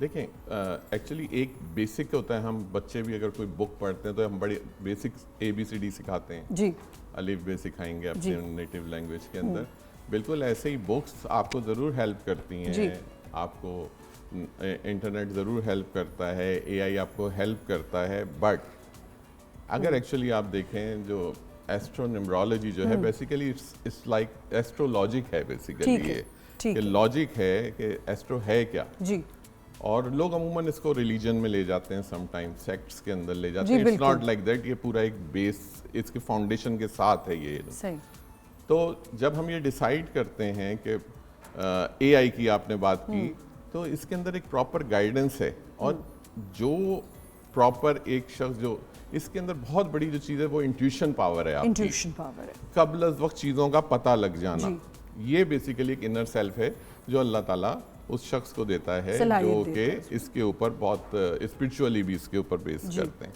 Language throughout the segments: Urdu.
دیکھیں ایکچولی ایک بیسک ہوتا ہے, ہم بچے بھی اگر کوئی بک پڑھتے ہیں تو ہم بڑی بیسک ABCD سکھاتے ہیں, جی الف بے سکھائیں گے اپنے نیٹو لینگویج کے اندر. بالکل ایسے ہی بکس آپ کو ضرور ہیلپ کرتی ہیں, آپ کو انٹرنیٹ ضرور ہیلپ کرتا ہے, AI آپ کو ہیلپ کرتا ہے, بٹ اگر ایکچولی آپ دیکھیں جو ایسٹرونیمرولوجی جو ہے بیسیکلی اٹس لائک ایسٹرولوجک ہے بیسیکلی, یہ کہ لاجک ہے کہ ایسٹرو ہے کیا. جی اور لوگ عموماً اس کو ریلیجن میں لے جاتے ہیں, سم ٹائم سیکٹس کے اندر لے جاتے ہیں. اٹس ناٹ لائک دیٹ, یہ پورا ایک بیس اس کے فاؤنڈیشن کے ساتھ ہے یہ. صحیح. تو جب ہم یہ ڈیسائیڈ کرتے ہیں کہ AI کی آپ نے بات کی, تو اس کے اندر ایک پراپر گائیڈنس ہے, اور جو پراپر ایک شخص جو اس کے اندر بہت بڑی جو چیز ہے وہ انٹیوشن پاور ہے آپ کی, انٹیوشن پاور ہے, قبل از وقت چیزوں کا پتہ لگ جانا. یہ بیسیکلی ایک انر سیلف ہے جو اللہ تعالیٰ اس شخص کو دیتا ہے جو کہ اس کے اوپر بہت اسپرچولی بھی اس کے اوپر بیس کرتے ہیں.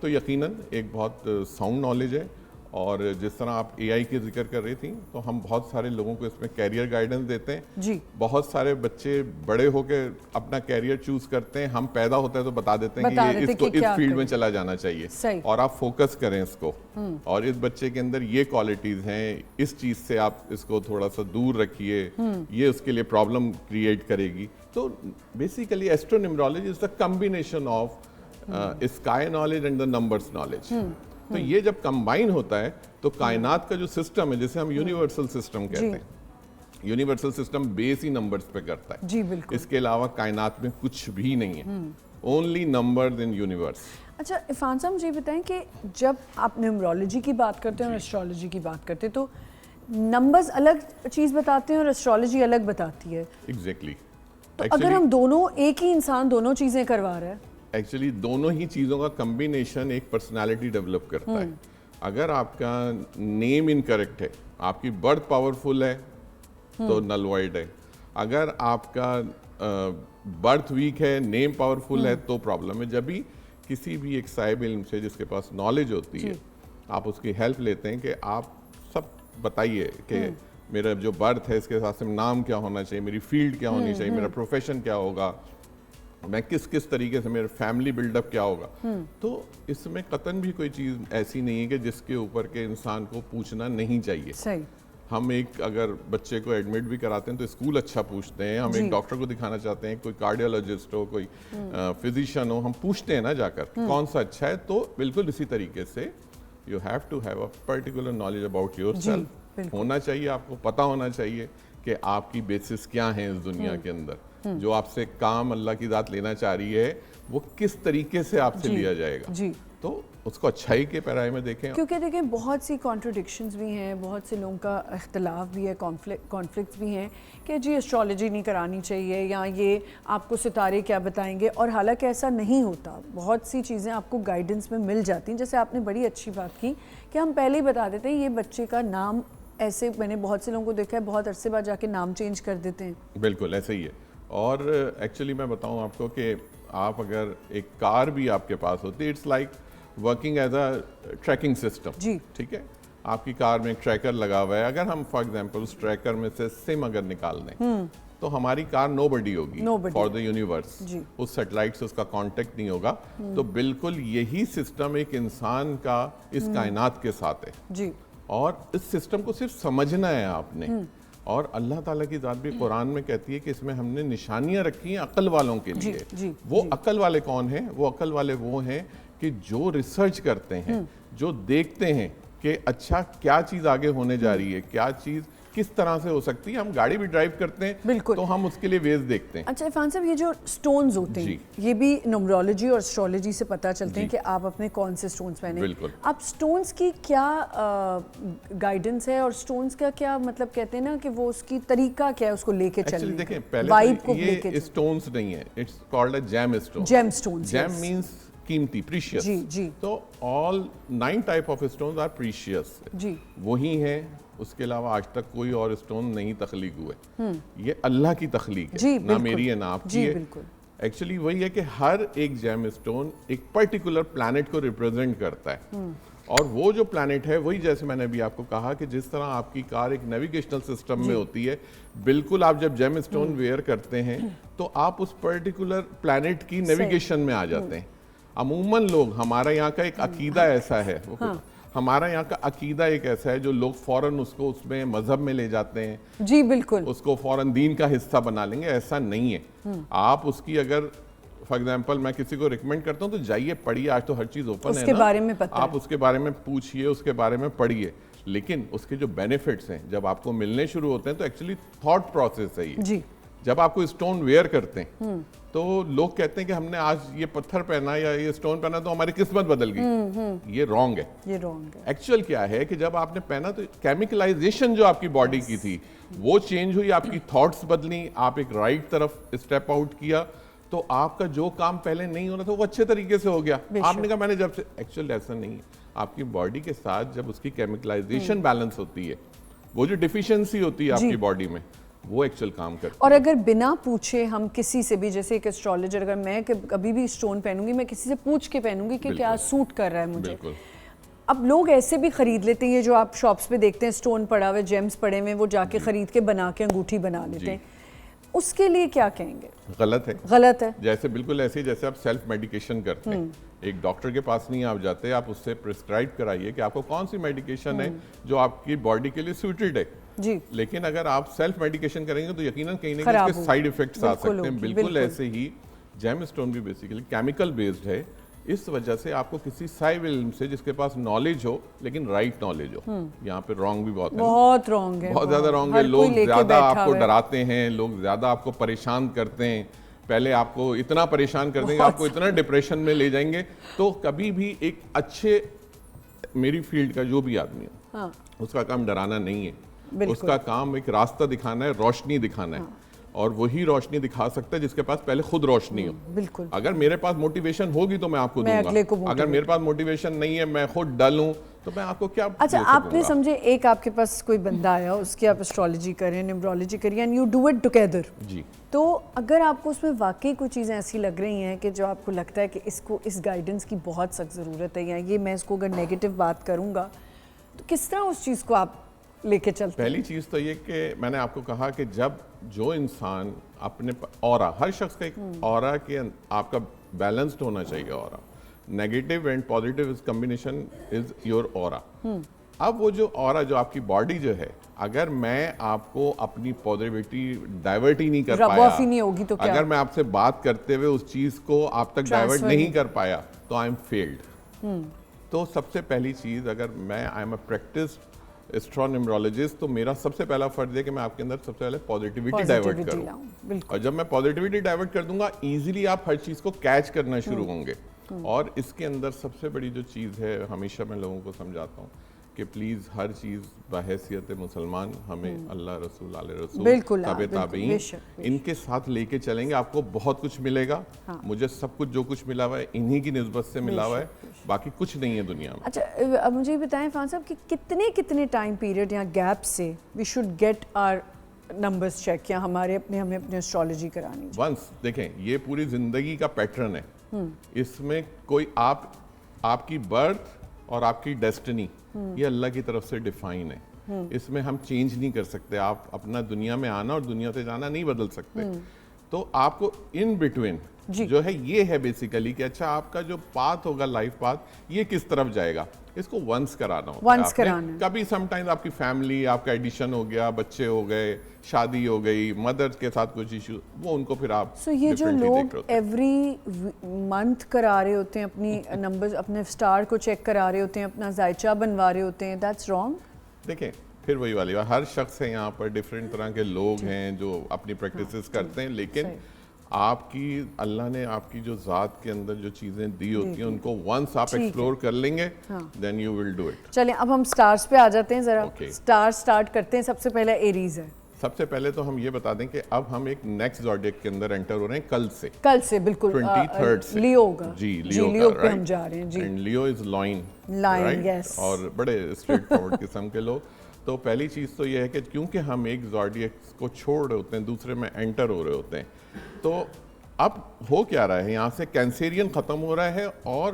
تو یقیناً ایک بہت ساؤنڈ نالج ہے. اور جس طرح آپ AI کی ذکر کر رہی تھیں, تو ہم بہت سارے لوگوں کو اس میں کیریئر گائیڈنس دیتے ہیں. جی بہت سارے بچے بڑے ہو کے اپنا کیریئر چوز کرتے ہیں, ہم پیدا ہوتے ہیں تو بتا دیتے ہیں کہ یہ اس کو اس فیلڈ میں چلا جانا چاہیے, اور آپ فوکس کریں اس کو, اور اس بچے کے اندر یہ کوالٹیز ہیں, اس چیز سے آپ اس کو تھوڑا سا دور رکھیے, یہ اس کے لیے پرابلم کریٹ کرے گی. تو basically astronumerology is the combination of sky knowledge and the numbers knowledge. تو یہ جب کمبائن ہوتا ہے تو کائنات کا جو سسٹم ہے, جسے ہم یونیورسل سسٹم کہتے ہیں, یونیورسل سسٹم بیس ہی نمبرز پہ کرتا ہے. جی بالکل. اس کے علاوہ کائنات میں کچھ بھی نہیں ہے, اونلی نمبرز ان یونیورس. اچھا عرفان صاحب مجھے بتائیں کہ جب آپ نیومرولوجی کی بات کرتے ہیں اور ایسٹرولوجی کی بات کرتے ہیں, تو نمبرز الگ چیز بتاتے ہیں اور ایسٹرولوجی الگ بتاتی ہے. ایگزیکٹلی. تو اگر ہم دونوں, ایک ہی انسان دونوں چیزیں کروا رہا ہے, ایکچولی دونوں ہی چیزوں کا کمبینیشن ایک پرسنالٹی ڈیولپ کرتا ہے. اگر آپ کا نیم انکریکٹ ہے, آپ کی برتھ پاورفل ہے تو نل وائڈ ہے. اگر آپ کا برتھ ویک ہے, نیم پاورفل ہے تو پرابلم ہے. جب بھی کسی بھی ایک صاحب علم سے جس کے پاس نالج ہوتی ہے, آپ اس کی ہیلپ لیتے ہیں کہ آپ سب بتائیے کہ میرا جو برتھ ہے اس کے حساب سے نام کیا ہونا چاہیے, میری فیلڈ کیا ہونی چاہیے, میرا پروفیشن کیا ہوگا, میں کس طریقے سے, میرا فیملی بلڈ اپ کیا ہوگا. تو اس میں قطعاً بھی کوئی چیز ایسی نہیں ہے کہ جس کے اوپر کے انسان کو پوچھنا نہیں چاہیے. صحیح. ہم ایک اگر بچے کو ایڈمٹ بھی کراتے ہیں تو اسکول اچھا پوچھتے ہیں, ہم ایک ڈاکٹر کو دکھانا چاہتے ہیں, کوئی کارڈیولوجسٹ ہو, کوئی فزیشین ہو, ہم پوچھتے ہیں نا جا کر کون سا اچھا ہے. تو بالکل اسی طریقے سے you have to have a particular knowledge about yourself. ہونا چاہیے, آپ کو پتہ ہونا چاہیے کہ آپ کی بیسس کیا ہیں اس دنیا کے اندر. جو آپ سے کام اللہ کی ذات لینا چاہ رہی ہے وہ کس طریقے سے آپ سے لیا جائے گا. تو اس کو اچھائی کے پیرائے میں دیکھیں, کیونکہ دیکھیں بہت سی کانٹرڈکشنز بھی ہیں, بہت سے لوگوں کا اختلاف بھی ہے, کانفلکٹس بھی ہیں کہ جی ایسٹرولوجی نہیں کرانی چاہیے, یا یہ آپ کو ستارے کیا بتائیں گے. اور حالانکہ ایسا نہیں ہوتا, بہت سی چیزیں آپ کو گائیڈنس میں مل جاتی ہیں. جیسے آپ نے بڑی اچھی بات کی کہ ہم پہلے ہی بتا دیتے ہیں یہ بچے کا نام, ایسے میں نے بہت سے لوگوں کو دیکھا ہے بہت عرصے بعد جا کے نام چینج کر دیتے ہیں. بالکل ایسے ہی ہے. اور ایکچولی میں بتاؤں آپ کو کہ آپ اگر ایک کار بھی آپ کے پاس ہوتی ہے, it's like working as a tracking system. جی ٹھیک ہے, آپ کی کار میں ایک ٹریکر لگا ہوا ہے. اگر ہم فار ایگزامپل اس ٹریکر میں سے سم اگر نکال دیں تو ہماری کار نو بڈی ہوگی فار دا یونیورس. اس سیٹلائٹ سے اس کا کانٹیکٹ نہیں ہوگا. تو بالکل یہی سسٹم ایک انسان کا اس کائنات کے ساتھ ہے. جی. اور اس سسٹم کو صرف سمجھنا ہے آپ نے. اور اللہ تعالیٰ کی ذات بھی قرآن میں کہتی ہے کہ اس میں ہم نے نشانیاں رکھی ہیں عقل والوں کے لیے. وہ عقل والے کون ہیں؟ وہ عقل والے وہ ہیں کہ جو ریسرچ کرتے ہیں, جو دیکھتے ہیں کہ اچھا کیا چیز آگے ہونے جا رہی ہے, کیا چیز کس طرح سے ہو سکتی ہے. ہم گاڑی بھی ڈرائیو کرتے ہیں تو ہم اس کے لیے ویز دیکھتے ہیں. اچھا عرفان صاحب, یہ جو سٹونز ہوتے ہیں یہ بھی نیومرولوجی اور ایسٹرولوجی سے پتہ چلتے ہیں کہ آپ اپنے کون سے سٹونز پہنے. اب سٹونز کی کیا گائیڈنس ہے, اور سٹونز کا کیا مطلب کہتے ہیں نا کہ وہ اس کی طریقہ کیا ہے اس کو لے کے چلنے. دیکھیں پہلے یہ سٹونز نہیں ہے, it's called a gemstone. Gemstones. Gem means قیمتی, پریشیس. جی. تو all 9 type of stones are precious. جی. وہی ہیں, اس کے علاوہ آج تک کوئی اور اسٹون نہیں تخلیق ہوئے. یہ اللہ کی تخلیق ہے, نہ میری ہے نہ آپ کی ہے. ایکچولی وہی ہے کہ ہر ایک جیم اسٹون ایک پرٹیکولر پلانٹ کو ریپرزینٹ کرتا ہے. اور وہ جو پلانٹ ہے وہی جیسے میں نے ابھی آپ کو کہا کہ جس طرح آپ کی کار ایک نیویگیشنل سسٹم میں ہوتی ہے, بالکل آپ جب جیم اسٹون ویئر کرتے ہیں تو آپ اس پرٹیکولر پلانٹ کی نیویگیشن میں آ جاتے ہیں. عموماً لوگ, ہمارا یہاں کا ایک عقیدہ ایسا ہے, ہمارا یہاں کا عقیدہ ایک ایسا ہے جو لوگ فوراً اس کو اس میں مذہب میں لے جاتے ہیں, جی بالکل, اس کو فوراً دین کا حصہ بنا لیں گے. ایسا نہیں ہے. آپ اس کی اگر فار ایگزامپل میں کسی کو ریکمینڈ کرتا ہوں تو جائیے پڑھیے, آج تو ہر چیز اوپن ہے اس کے بارے میں پتہ آپ اس کے بارے میں پوچھئے, اس کے بارے میں پڑھیے. لیکن اس کے جو بینیفٹس ہیں جب آپ کو ملنے شروع ہوتے ہیں تو ایکچولی تھاٹ پروسیس ہے یہ. جی, جب آپ کو اسٹون ویئر کرتے ہیں تو لوگ کہتے ہیں کہ ہم نے آج یہ پتھر پہنا یا یہ اسٹون پہنا تو ہماری قسمت بدل گئی. یہ رانگ ہے. یہ رانگ ہے. ایکچوئل کیا ہے کہ جب آپ نے پہنا تو کیمیکلائزیشن جو آپ کی باڈی کی تھی وہ چینج ہوئی, آپ کی تھاٹس بدلی, آپ ایک رائٹ طرف اسٹیپ آؤٹ کیا تو آپ کا جو کام پہلے نہیں ہونا تھا وہ اچھے طریقے سے ہو گیا. آپ نے کہا میں نے جب سے, ایکچوئل ایسا نہیں ہے. آپ کی باڈی کے ساتھ جب اس کی کیمیکلائزیشن بیلنس ہوتی ہے, وہ جو ڈیفیشنسی ہوتی ہے آپ کی باڈی میں, وہ ایکچوئل کام کرتی ہے. اور اگر بنا پوچھے ہم کسی سے بھی, جیسے ایک اسٹرالوجر, اگر میں کبھی بھی اسٹون پہنوں گی میں کسی سے پوچھ کے پہنوں گی کہ کیا سوٹ کر رہا ہے مجھے. اب لوگ ایسے بھی خرید لیتے ہیں, یہ جو آپ شاپس پہ دیکھتے ہیں اسٹون پڑا ہوئے, جیمز پڑے ہوئے, وہ جا کے خرید کے بنا کے انگوٹھی بنا لیتے ہیں. اس کے لیے کیا کہیں گے؟ غلط ہے. غلط ہے. جیسے بالکل ایسے ہی جیسے آپ سیلف میڈیکیشن کرتے ہیں, ایک ڈاکٹر کے پاس نہیں آپ جاتے, آپ اس سے پرسکرائب کرائیے کہ آپ کو کون سی میڈیکیشن ہے جو آپ کی باڈی کے لیے سوٹڈ ہے. جی, لیکن اگر آپ سیلف میڈیکیشن کریں گے تو یقیناً کہیں نہ کہیں اس کے سائیڈ ایفیکٹس آ سکتے ہیں. بالکل ایسے ہی جیم اسٹون بھی بیسیکلی کیمیکل بیسڈ ہے. اس وجہ سے آپ کو کسی صاحب علم سے جس کے پاس نالج ہو لیکن رائٹ نالج ہو, یہاں پہ رانگ بھی بہت ہے, بہت رانگ ہے, بہت زیادہ رانگ ہے. لوگ زیادہ آپ کو ڈراتے ہیں, لوگ زیادہ آپ کو پریشان کرتے ہیں, پہلے آپ کو اتنا پریشان کر دیں گے, آپ کو اتنا ڈپریشن میں لے جائیں گے. تو کبھی بھی ایک اچھے, میری فیلڈ کا جو بھی آدمی ہے اس کا کام ڈرانا نہیں ہے, اس کا کام ایک راستہ دکھانا ہے, روشنی دکھانا ہے. اور وہی روشنی دکھا سکتا ہے جس کے پاس پہلے خود روشنی ہو. بالکل. اگر میرے پاس موٹیویشن ہوگی تو میں آپ کو دوں گا, اگر میرے پاس موٹیویشن نہیں ہے, میں خود ڈل ہوں, تو میں آپ کو کیا. اچھا, آپ نے سمجھے ایک آپ کے پاس کوئی بندہ آیا, اس کی آپ اسٹرالوجی کریں, نیورولوجی کریں, and you do it together. جی. تو اگر آپ کو اس میں واقعی کوئی چیزیں ایسی لگ رہی ہیں کہ جو آپ کو لگتا ہے کہ اس کو اس گائیڈنس کی بہت سخت ضرورت ہے, یا یہ میں اس کو اگر نیگیٹو بات کروں گا, تو کس طرح اس چیز کو آپ لے کے چلتے ہیں؟ پہلی چیز تو یہ کہ میں نے آپ کو کہا کہ جب جو انسان اپنے اورا, ہر شخص کا ایک اورا کے آپ کا بیلنسڈ ہونا چاہیے. Aura negative and positive combination is your aura. اب وہ جو اورا جو آپ کی باڈی جو ہے, اگر میں آپ کو اپنی پازیٹیوٹی ڈائیورٹ ہی نہیں کر پایا, نہیں ہوگی تو کیا, اگر میں آپ سے بات کرتے ہوئے اس چیز کو آپ تک ڈائیورٹ نہیں کر پایا تو آئی ایم فیلڈ. تو سب سے پہلی چیز, اگر میں آئی ایم اے پریکٹسڈ اسٹرونیمرولوجسٹ, تو میرا سب سے پہلا فرض ہے کہ میں آپ کے اندر سب سے پہلے پازیٹیوٹی ڈائیورٹ کروں. اور جب میں پازیٹیوٹی ڈائیورٹ کر دوں گا, ایزیلی آپ ہر چیز کو کیچ کرنا شروع ہوں گے. اور اس کے اندر سب سے بڑی جو چیز ہے, ہمیشہ میں لوگوں کو سمجھاتا ہوں کہ پلیز ہر چیز بحیثیت مسلمان ہمیں اللہ رسول علیہ رسول تابع تابعین ان کے ساتھ لے کے چلیں گے. آپ کو بہت کچھ ملے گا. مجھے سب کچھ جو کچھ ملا ہوا ہے انہی کی نسبت سے ملا ہوا ہے, باقی کچھ نہیں ہے دنیا میں. اچھا, اب مجھے یہ بتائیں فان صاحب کہ کتنے ٹائم پیریڈ یا گیپ سے we should get our numbers check, یا ہمیں اپنے اسٹرالوجی کرانی چاہیے؟ ونس دیکھیں, یہ پوری زندگی کا پیٹرن ہے. اس میں کوئی آپ کی برتھ اور آپ کی ڈیسٹنی یہ اللہ کی طرف سے ڈیفائن ہے. اس میں ہم چینج نہیں کر سکتے. آپ اپنا دنیا میں آنا اور دنیا سے جانا نہیں بدل سکتے. تو آپ کو ان بٹوین جو ہے یہ ہے بیسیکلی کہ اچھا آپ کا جو پاتھ ہوگا, لائف پاتھ, یہ کس طرف جائے گا, اس کو ونس کرانا ہوتا ہے. کبھی سم ٹائمز آپ کی فیملی, آپ کا ایڈیشن ہو گیا, بچے ہو گئے, شادی ہو گئی, مدر کے ساتھ کچھ ایشو, وہ ان کو پھر آپ. سو یہ جو لوگ ایوری منتھ کرا رہے ہوتے ہیں اپنی نمبرز, اپنے اسٹار کو چیک کرا رہے ہوتے ہیں, اپنا ذائچہ بنوا رہے ہوتے ہیں, دیٹس رانگ. دیکھیں پھر وہی والی بات, ہر شخص ہے یہاں پر, ڈفرینٹ طرح کے لوگ ہیں جو اپنی پریکٹسز کرتے ہیں. لیکن آپ کی اللہ نے آپ کی جو ذات کے اندر جو چیزیں دی ہوتی ہیں ان کو ونس آپ ایکسپلور کر لیں گے, then you will do it. چلیں اب ہم سٹارز پہ آ جاتے ہیں ذرا. سٹار سٹارٹ کرتے ہیں. سب سے پہلے ایریز ہے. سب سے پہلے تو ہم یہ بتا دیں کہ اب ہم ایک نیکسٹ زوڈیک کے اندر انٹر ہو رہے ہیں کل سے بالکل 23rd سے. لیو ہوگا. جی لیو پہ ہم جا رہے ہیں. جی, اینڈ لیو از لائن, یس, اور بڑے اسٹریٹ فارورڈ قسم کے لوگ. تو پہلی چیز تو یہ ہے کہ کیونکہ ہم ایک زوڈیک کو چھوڑ رہے ہوتے ہیں, دوسرے میں انٹر ہو رہے ہوتے ہیں, تو اب ہو کیا رہا ہے, یہاں سے کینسیرین ختم ہو رہا ہے اور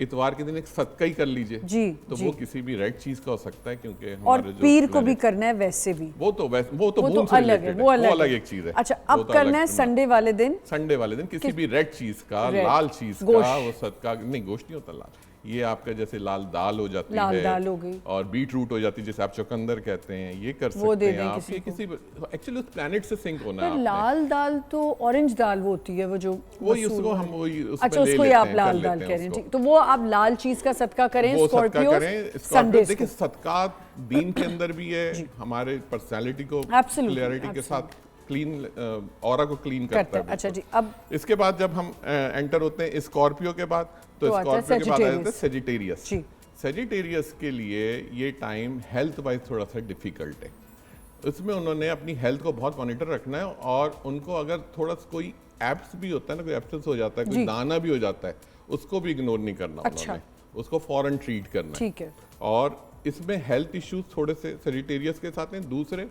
اتوار کے دن ایک صدقہ ہی کر لیجئے جی تو وہ کسی بھی ریڈ چیز کا ہو سکتا ہے کیونکہ اور ہمارے جو پیر کو بھی کرنا ہے ویسے بھی وہ تو بون سے الگ ہے، ریلیٹڈ وہ ہے، وہ الگ ہے ایک چیز ہے. اچھا اب کرنا ہے سنڈے والے دن، سنڈے والے دن کسی بھی ریڈ چیز کا، لال چیز کا وہ صدقہ نہیں، گوشت نہیں ہوتا لال، یہ آپ کا جیسے لال دال ہو جاتی لال ہے دال ہو گئی اور بیٹ روٹ ہو جاتی ہے جسے آپ چقندر کہتے ہیں، یہ کر سکتے ہیں آپ. یہ کسی ایکچولی اس پلانٹ سے سنک ہونا ہے. لال دال تو اورنج دال وہ ہوتی ہے، وہ جو وہی اس کو ہم وہی اچھا اس کو ہی آپ لال دال کہہ رہے ہیں، ٹھیک. تو وہ آپ لال چیز کا صدقہ کریں اسکارپیو سنڈے. دیکھیں صدقات دین کے اندر بھی ہے، ہمارے پرسنالٹی کو کلیئرٹی کے ساتھ کلین اورا کو کلین کرتا ہے. اچھا جی اب اس کے بعد جب ہم انٹر ہوتے ہیں اسکارپیو کے بعد تو اسکارپیو کے بعد آ جاتے ہیں سیجیٹیریس. سیجیٹیریس کے لیے یہ ٹائم ہیلتھ وائز تھوڑا سا ڈیفیکلٹ ہے. اس میں انہوں نے اپنی ہیلتھ کو بہت مانیٹر رکھنا ہے اور ان کو اگر تھوڑا سا کوئی ایپس بھی ہوتا ہے نا، کوئی ایپسنس ہو جاتا ہے، کوئی دانا بھی ہو جاتا ہے، اس کو بھی اگنور نہیں کرنا انہوں نے، اس کو فوراً ٹریٹ کرنا ہے. اور اس میں ہیلتھ ایشوز تھوڑے سے سیجیٹیریس کے ساتھ ہیں. دوسرے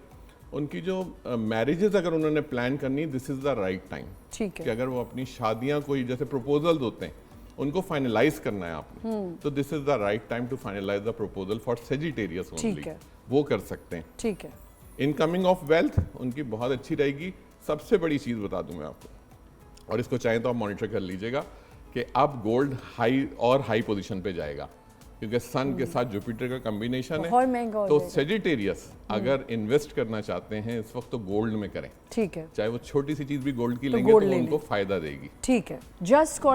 ان کی جو میرجز اگر انہوں نے پلان کرنی، دس از دا رائٹ ٹائم کہ اگر وہ اپنی شادیاں کوئی جیسے پروپوزلز ہوتے ہیں ان کو فائنلائز کرنا ہے آپ نے، تو this is the right time to finalise the proposal for Sagittarius only. وہ کر سکتے ہیں. ٹھیک ہے. انکمنگ آف ویلتھ ان کی بہت اچھی رہے گی. سب سے بڑی چیز بتا دوں میں آپ کو، اور اس کو چاہیں تو آپ مانیٹر کر لیجئے گا کہ اب گولڈ ہائی پوزیشن پہ جائے گا کیونکہ سن کے ساتھ جوپیٹر کا کمبینیشن ہے. تو سیجیٹیریس اگر انویسٹ کرنا چاہتے ہیں اس وقت تو گولڈ میں کریں. ٹھیک ہے. چاہے وہ چھوٹی سی چیز بھی گولڈ کی لیں گے تو ان کو فائدہ دے گی. ٹھیک ہے. جسٹ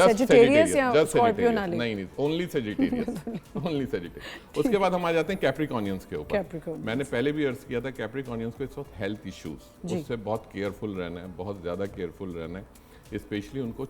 سیجیٹیریس یا اسکارپیو نہ لیں؟ نہیں، اونلی سیجیٹیریس. Only Sagittarius. اس کے بعد ہم آ جاتے ہیں کیپریکونینس کے اوپر. میں نے پہلے بھی عرض کیا تھا کیپریکونینس کو اس وقت ہیلتھ ایشوز، اس سے بہت کیئرفل رہنا ہے، بہت زیادہ کیئرفل رہنا ہے. اسپیشلی ان کو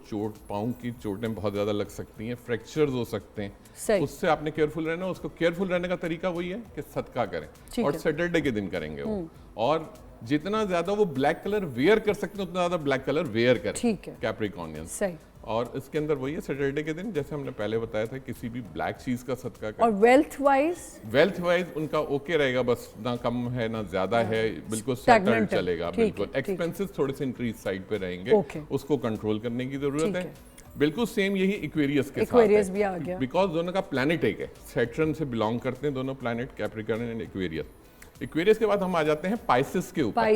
پاؤں کی چوٹیں بہت زیادہ لگ سکتی ہیں، فریکچرز ہو سکتے ہیں. اس سے آپ نے کیئرفل رہنا. اس کو کیئرفل رہنے کا طریقہ وہی ہے کہ صدقہ کریں اور سیٹرڈے کے دن کریں گے وہ. اور جتنا زیادہ وہ بلیک کلر ویئر کر سکتے ہیں اتنا زیادہ بلیک کلر ویئر کریں. کیپریکونینس. اور اس کے اندر وہی ہے سیٹرڈے کے دن جیسے ہم نے پہلے بتایا تھا کسی بھی بلیک چیز کا صدقہ کریں. اور ویلتھ وائز ان کا اوکے رہے گا، بس نہ کم ہے نہ زیادہ ہے، بالکل سیٹل چلے گا. بالکل ایکسپینسز تھوڑے سے انکریز سائڈ پہ رہیں گے، اس کو کنٹرول کرنے کی ضرورت ہے. بالکل سیم یہی ایکویریس کے ساتھ ہے بیکاز دونوں کا پلانٹ ایک ہے، سیٹرن سے بلانگ کرتے ہیں دونوں پلانٹ، کیپریکارن اینڈ ایکویریس. ایکویریس کے بعد ہم آ جاتے ہیں پائسس کے اوپر.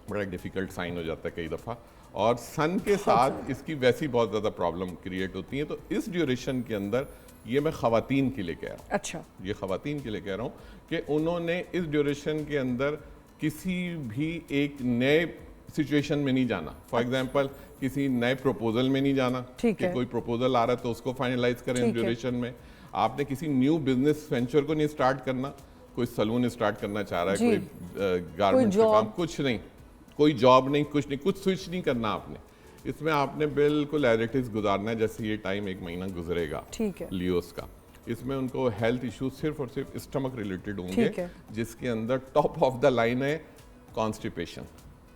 بڑا ڈیفیکلٹ سائن ہو جاتا ہے کئی دفعہ اور سن کے ساتھ اس کی ویسی بہت زیادہ پرابلم کریٹ ہوتی ہیں. تو اس ڈیوریشن کے اندر یہ میں خواتین کے لیے کہہ رہا ہوں. اچھا یہ خواتین کے لیے کہہ رہا ہوں کہ انہوں نے اس ڈیوریشن کے اندر کسی بھی ایک نئے سچویشن میں نہیں جانا. فار ایگزامپل کسی نئے پروپوزل میں نہیں جانا کہ کوئی پروپوزل آ رہا ہے تو اس کو فائنلائز کریں اس ڈیوریشن میں. آپ نے کسی نیو بزنس وینچر کو نہیں اسٹارٹ کرنا. کوئی سلون اسٹارٹ کرنا چاہ رہا ہے، کوئی گارمنٹ کا کام، کچھ نہیں، کوئی جاب نہیں، کچھ سوئچ نہیں کرنا آپ نے. اس میں آپ نے بالکل ایز اٹ از گزارنا ہے جیسے یہ ٹائم ایک مہینہ گزرے گا لیوس کا. اس میں ان کو ہیلتھ ایشوز صرف اور صرف اسٹمک ریلیٹڈ ہوں گے جس کے اندر ٹاپ آف دا لائن ہے کانسٹیپیشن.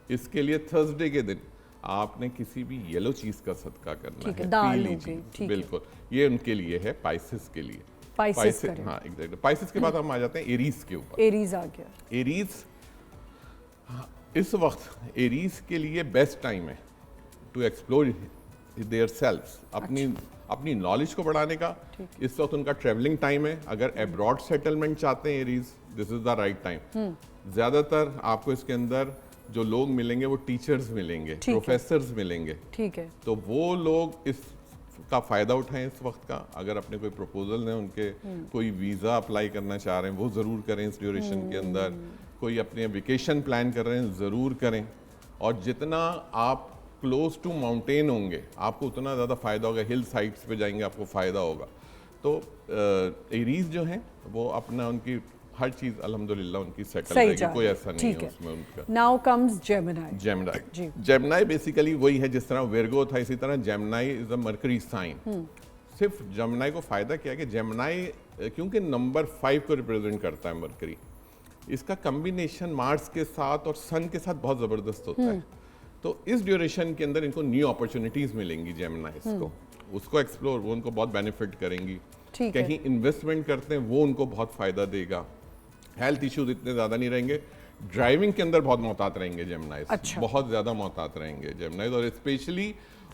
اس کے لیے تھرسڈے کے دن آپ نے کسی بھی یلو چیز کا صدقہ کرنا ہے، پیلی چیز. بالکل یہ ان کے لیے ہے، پائسس کے لیے. ہاں ایگزیکٹلی. پائسس کے بعد ہم آ جاتے ہیں ایریز کے اوپر. ایریز آ گیا. ایریز اس وقت ایریز کے لیے بیسٹ ٹائم ہے ٹو ایکسپلور دیئر سیلفس، اپنی نالج کو بڑھانے کا. اس وقت ان کا ٹریولنگ ٹائم ہے. اگر ایبراڈ سیٹلمنٹ چاہتے ہیں arrays, this is the right time. زیادہ تر آپ کو اس کے اندر جو لوگ ملیں گے وہ ٹیچرز ملیں گے، پروفیسرز ملیں گے. ٹھیک ہے. تو وہ لوگ اس کا فائدہ اٹھائیں اس وقت کا. اگر اپنے کوئی پروپوزل ہیں ان کے کوئی ویزا اپلائی کرنا چاہ رہے ہیں وہ ضرور کریں اس ڈیوریشن کے اندر. کوئی اپنے ویکیشن پلان کر رہے ہیں ضرور کریں. اور جتنا آپ کلوز ٹو ماؤنٹین ہوں گے آپ کو اتنا زیادہ فائدہ ہوگا. ہل سائٹس پہ جائیں گے آپ کو فائدہ ہوگا. تو ایریز جو ہیں وہ اپنا ان کی ہر چیز الحمدللہ ان کی سیٹل رہے گی، کوئی ایسا نہیں ہے اس میں ان کا. Now comes Gemini. Gemini basically وہی ہے جس طرح ویرگو تھا اسی طرح جیمنائی از اے مرکری سائن. صرف جیمنائی کو فائدہ کیا کہ جیمنائی کیونکہ نمبر 5 کو ریپرزینٹ کرتا ہے مرکری، اس کا کمبینیشن مارس کے ساتھ اور سن کے ساتھ بہت زبردست ہوتا ہے. تو اس ڈیوریشن کے اندر ان کو نیو اپرچونیٹیز ملیں گی جیمنائز کو. اس کو ایکسپلور وہ ان کو بہت بینیفٹ کریں گی. کہیں انویسٹمنٹ کرتے ہیں وہ ان کو بہت فائدہ دے گا. ہیلتھ ایشوز اتنے زیادہ نہیں رہیں گے. ڈرائیونگ کے اندر بہت محتاط رہیں گے جیمنائز. بہت زیادہ محتاط رہیں گے جیمنائز. اور especially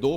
2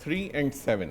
3 and 7।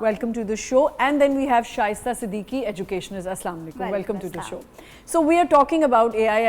welcome to the show. And then we have Shaista Siddiqui, educationist. Assalamu alaikum. Welcome to the show. So we are talking about AI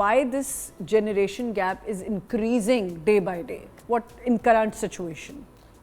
why this generation gap is increasing day by day. What in current situation?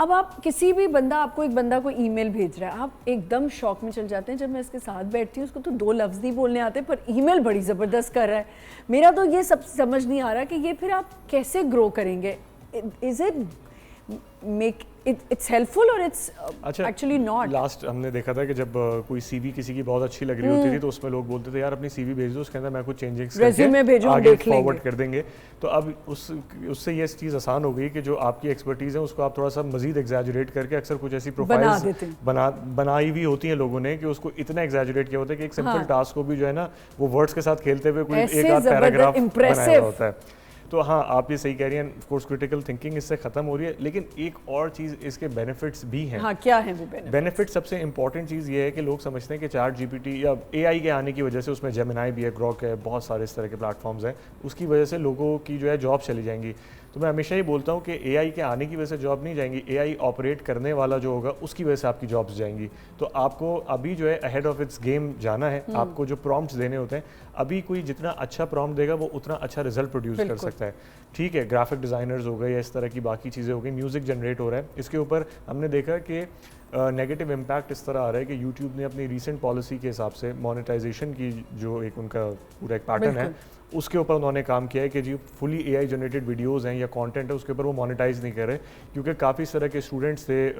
اب آپ کسی بھی بندہ آپ کو ایک بندہ کو ای میل بھیج رہا ہے, آپ ایک دم شوق میں چل جاتے ہیں. جب میں اس کے ساتھ بیٹھتی ہوں اس کو تو 2 لفظ نہیں بولنے آتے, پر ای میل بڑی زبردست کر رہا ہے. میرا تو یہ سب سمجھ نہیں آ رہا کہ یہ پھر آپ کیسے گرو کریں گے. Is it make it's helpful اور اٹس ایکچولی ناٹ. لاسٹ ہم نے دیکھا تھا کہ جب کوئی سی وی کسی کی بہت اچھی لگ رہی ہوتی تھی تو اس میں لوگ بولتے تھے یار اپنی سی وی بھیج دو, اس کے اندر میں کچھ چینجنگس ریزیومے بھیجو, آگے دیکھ لیں گے, فارورڈ کر دیں گے. تو اب اس سے یہ چیز آسان ہو گئی کہ جو آپ کی ایکسپرٹیز ہیں اس کو آپ تھوڑا سا مزید ایگزیجریٹ کر کے, اکثر کچھ ایسی پروفائلز بنائی ہوئی ہوتی ہیں لوگوں نے کہ اس کو اتنا ایگزیجریٹ کیا ہوتا ہے کہ ایک سمپل ٹاسک کو بھی جو ہے نا وہ ورڈز کے ساتھ کھیلتے ہوئے کوئی ایک آدھ پیراگراف بنایا ہوا ہوتا ہے. تو ہاں آپ یہ صحیح کہہ رہی ہیں, آف کورس کرٹیکل تھنکنگ اس سے ختم ہو رہی ہے, لیکن ایک اور چیز اس کے بینیفٹس بھی ہیں. ہاں کیا ہیں وہ بینیفٹ؟ سب سے امپورٹنٹ چیز یہ ہے کہ لوگ سمجھتے ہیں کہ چیٹ جی پی ٹی یا اے آئی کے آنے کی وجہ سے, اس میں جیمنائی بھی ہے, گروک ہے, بہت سارے اس طرح کے پلیٹ فارمز ہیں, اس کی وجہ سے لوگوں کی جو ہے جاب چلی جائیں گی. تو میں ہمیشہ یہ بولتا ہوں کہ اے آئی کے آنے کی وجہ سے جاب نہیں جائیں گی, اے آئی آپریٹ کرنے والا جو ہوگا اس کی وجہ سے آپ کی جابس جائیں گی. تو آپ کو ابھی جو ہے اہیڈ آف اٹس گیم جانا ہے. آپ کو جو پرومپٹس دینے ہوتے ہیں, ابھی کوئی جتنا اچھا پرومپٹ دے گا وہ اتنا اچھا رزلٹ پروڈیوس کر سکتا ہے. ٹھیک ہے, گرافک ڈیزائنرز ہو گئے یا اس طرح کی باقی چیزیں ہو گئی, میوزک جنریٹ ہو رہا ہے, اس کے اوپر ہم نے دیکھا کہ نیگیٹو امپیکٹ اس طرح آ رہا ہے کہ یوٹیوب نے اپنی ریسنٹ پالیسی کے حساب سے مونیٹائزیشن کی جو ایک ان کا پورا ایک پیٹرن ہے اس کے اوپر انہوں نے کام کیا ہے کہ جی فلی اے آئی جنریٹڈ ویڈیوز ہیں یا کانٹینٹ ہے اس کے اوپر وہ مونیٹائز نہیں کر رہے, کیونکہ کافی اس طرح کے اسٹوڈنٹس تھے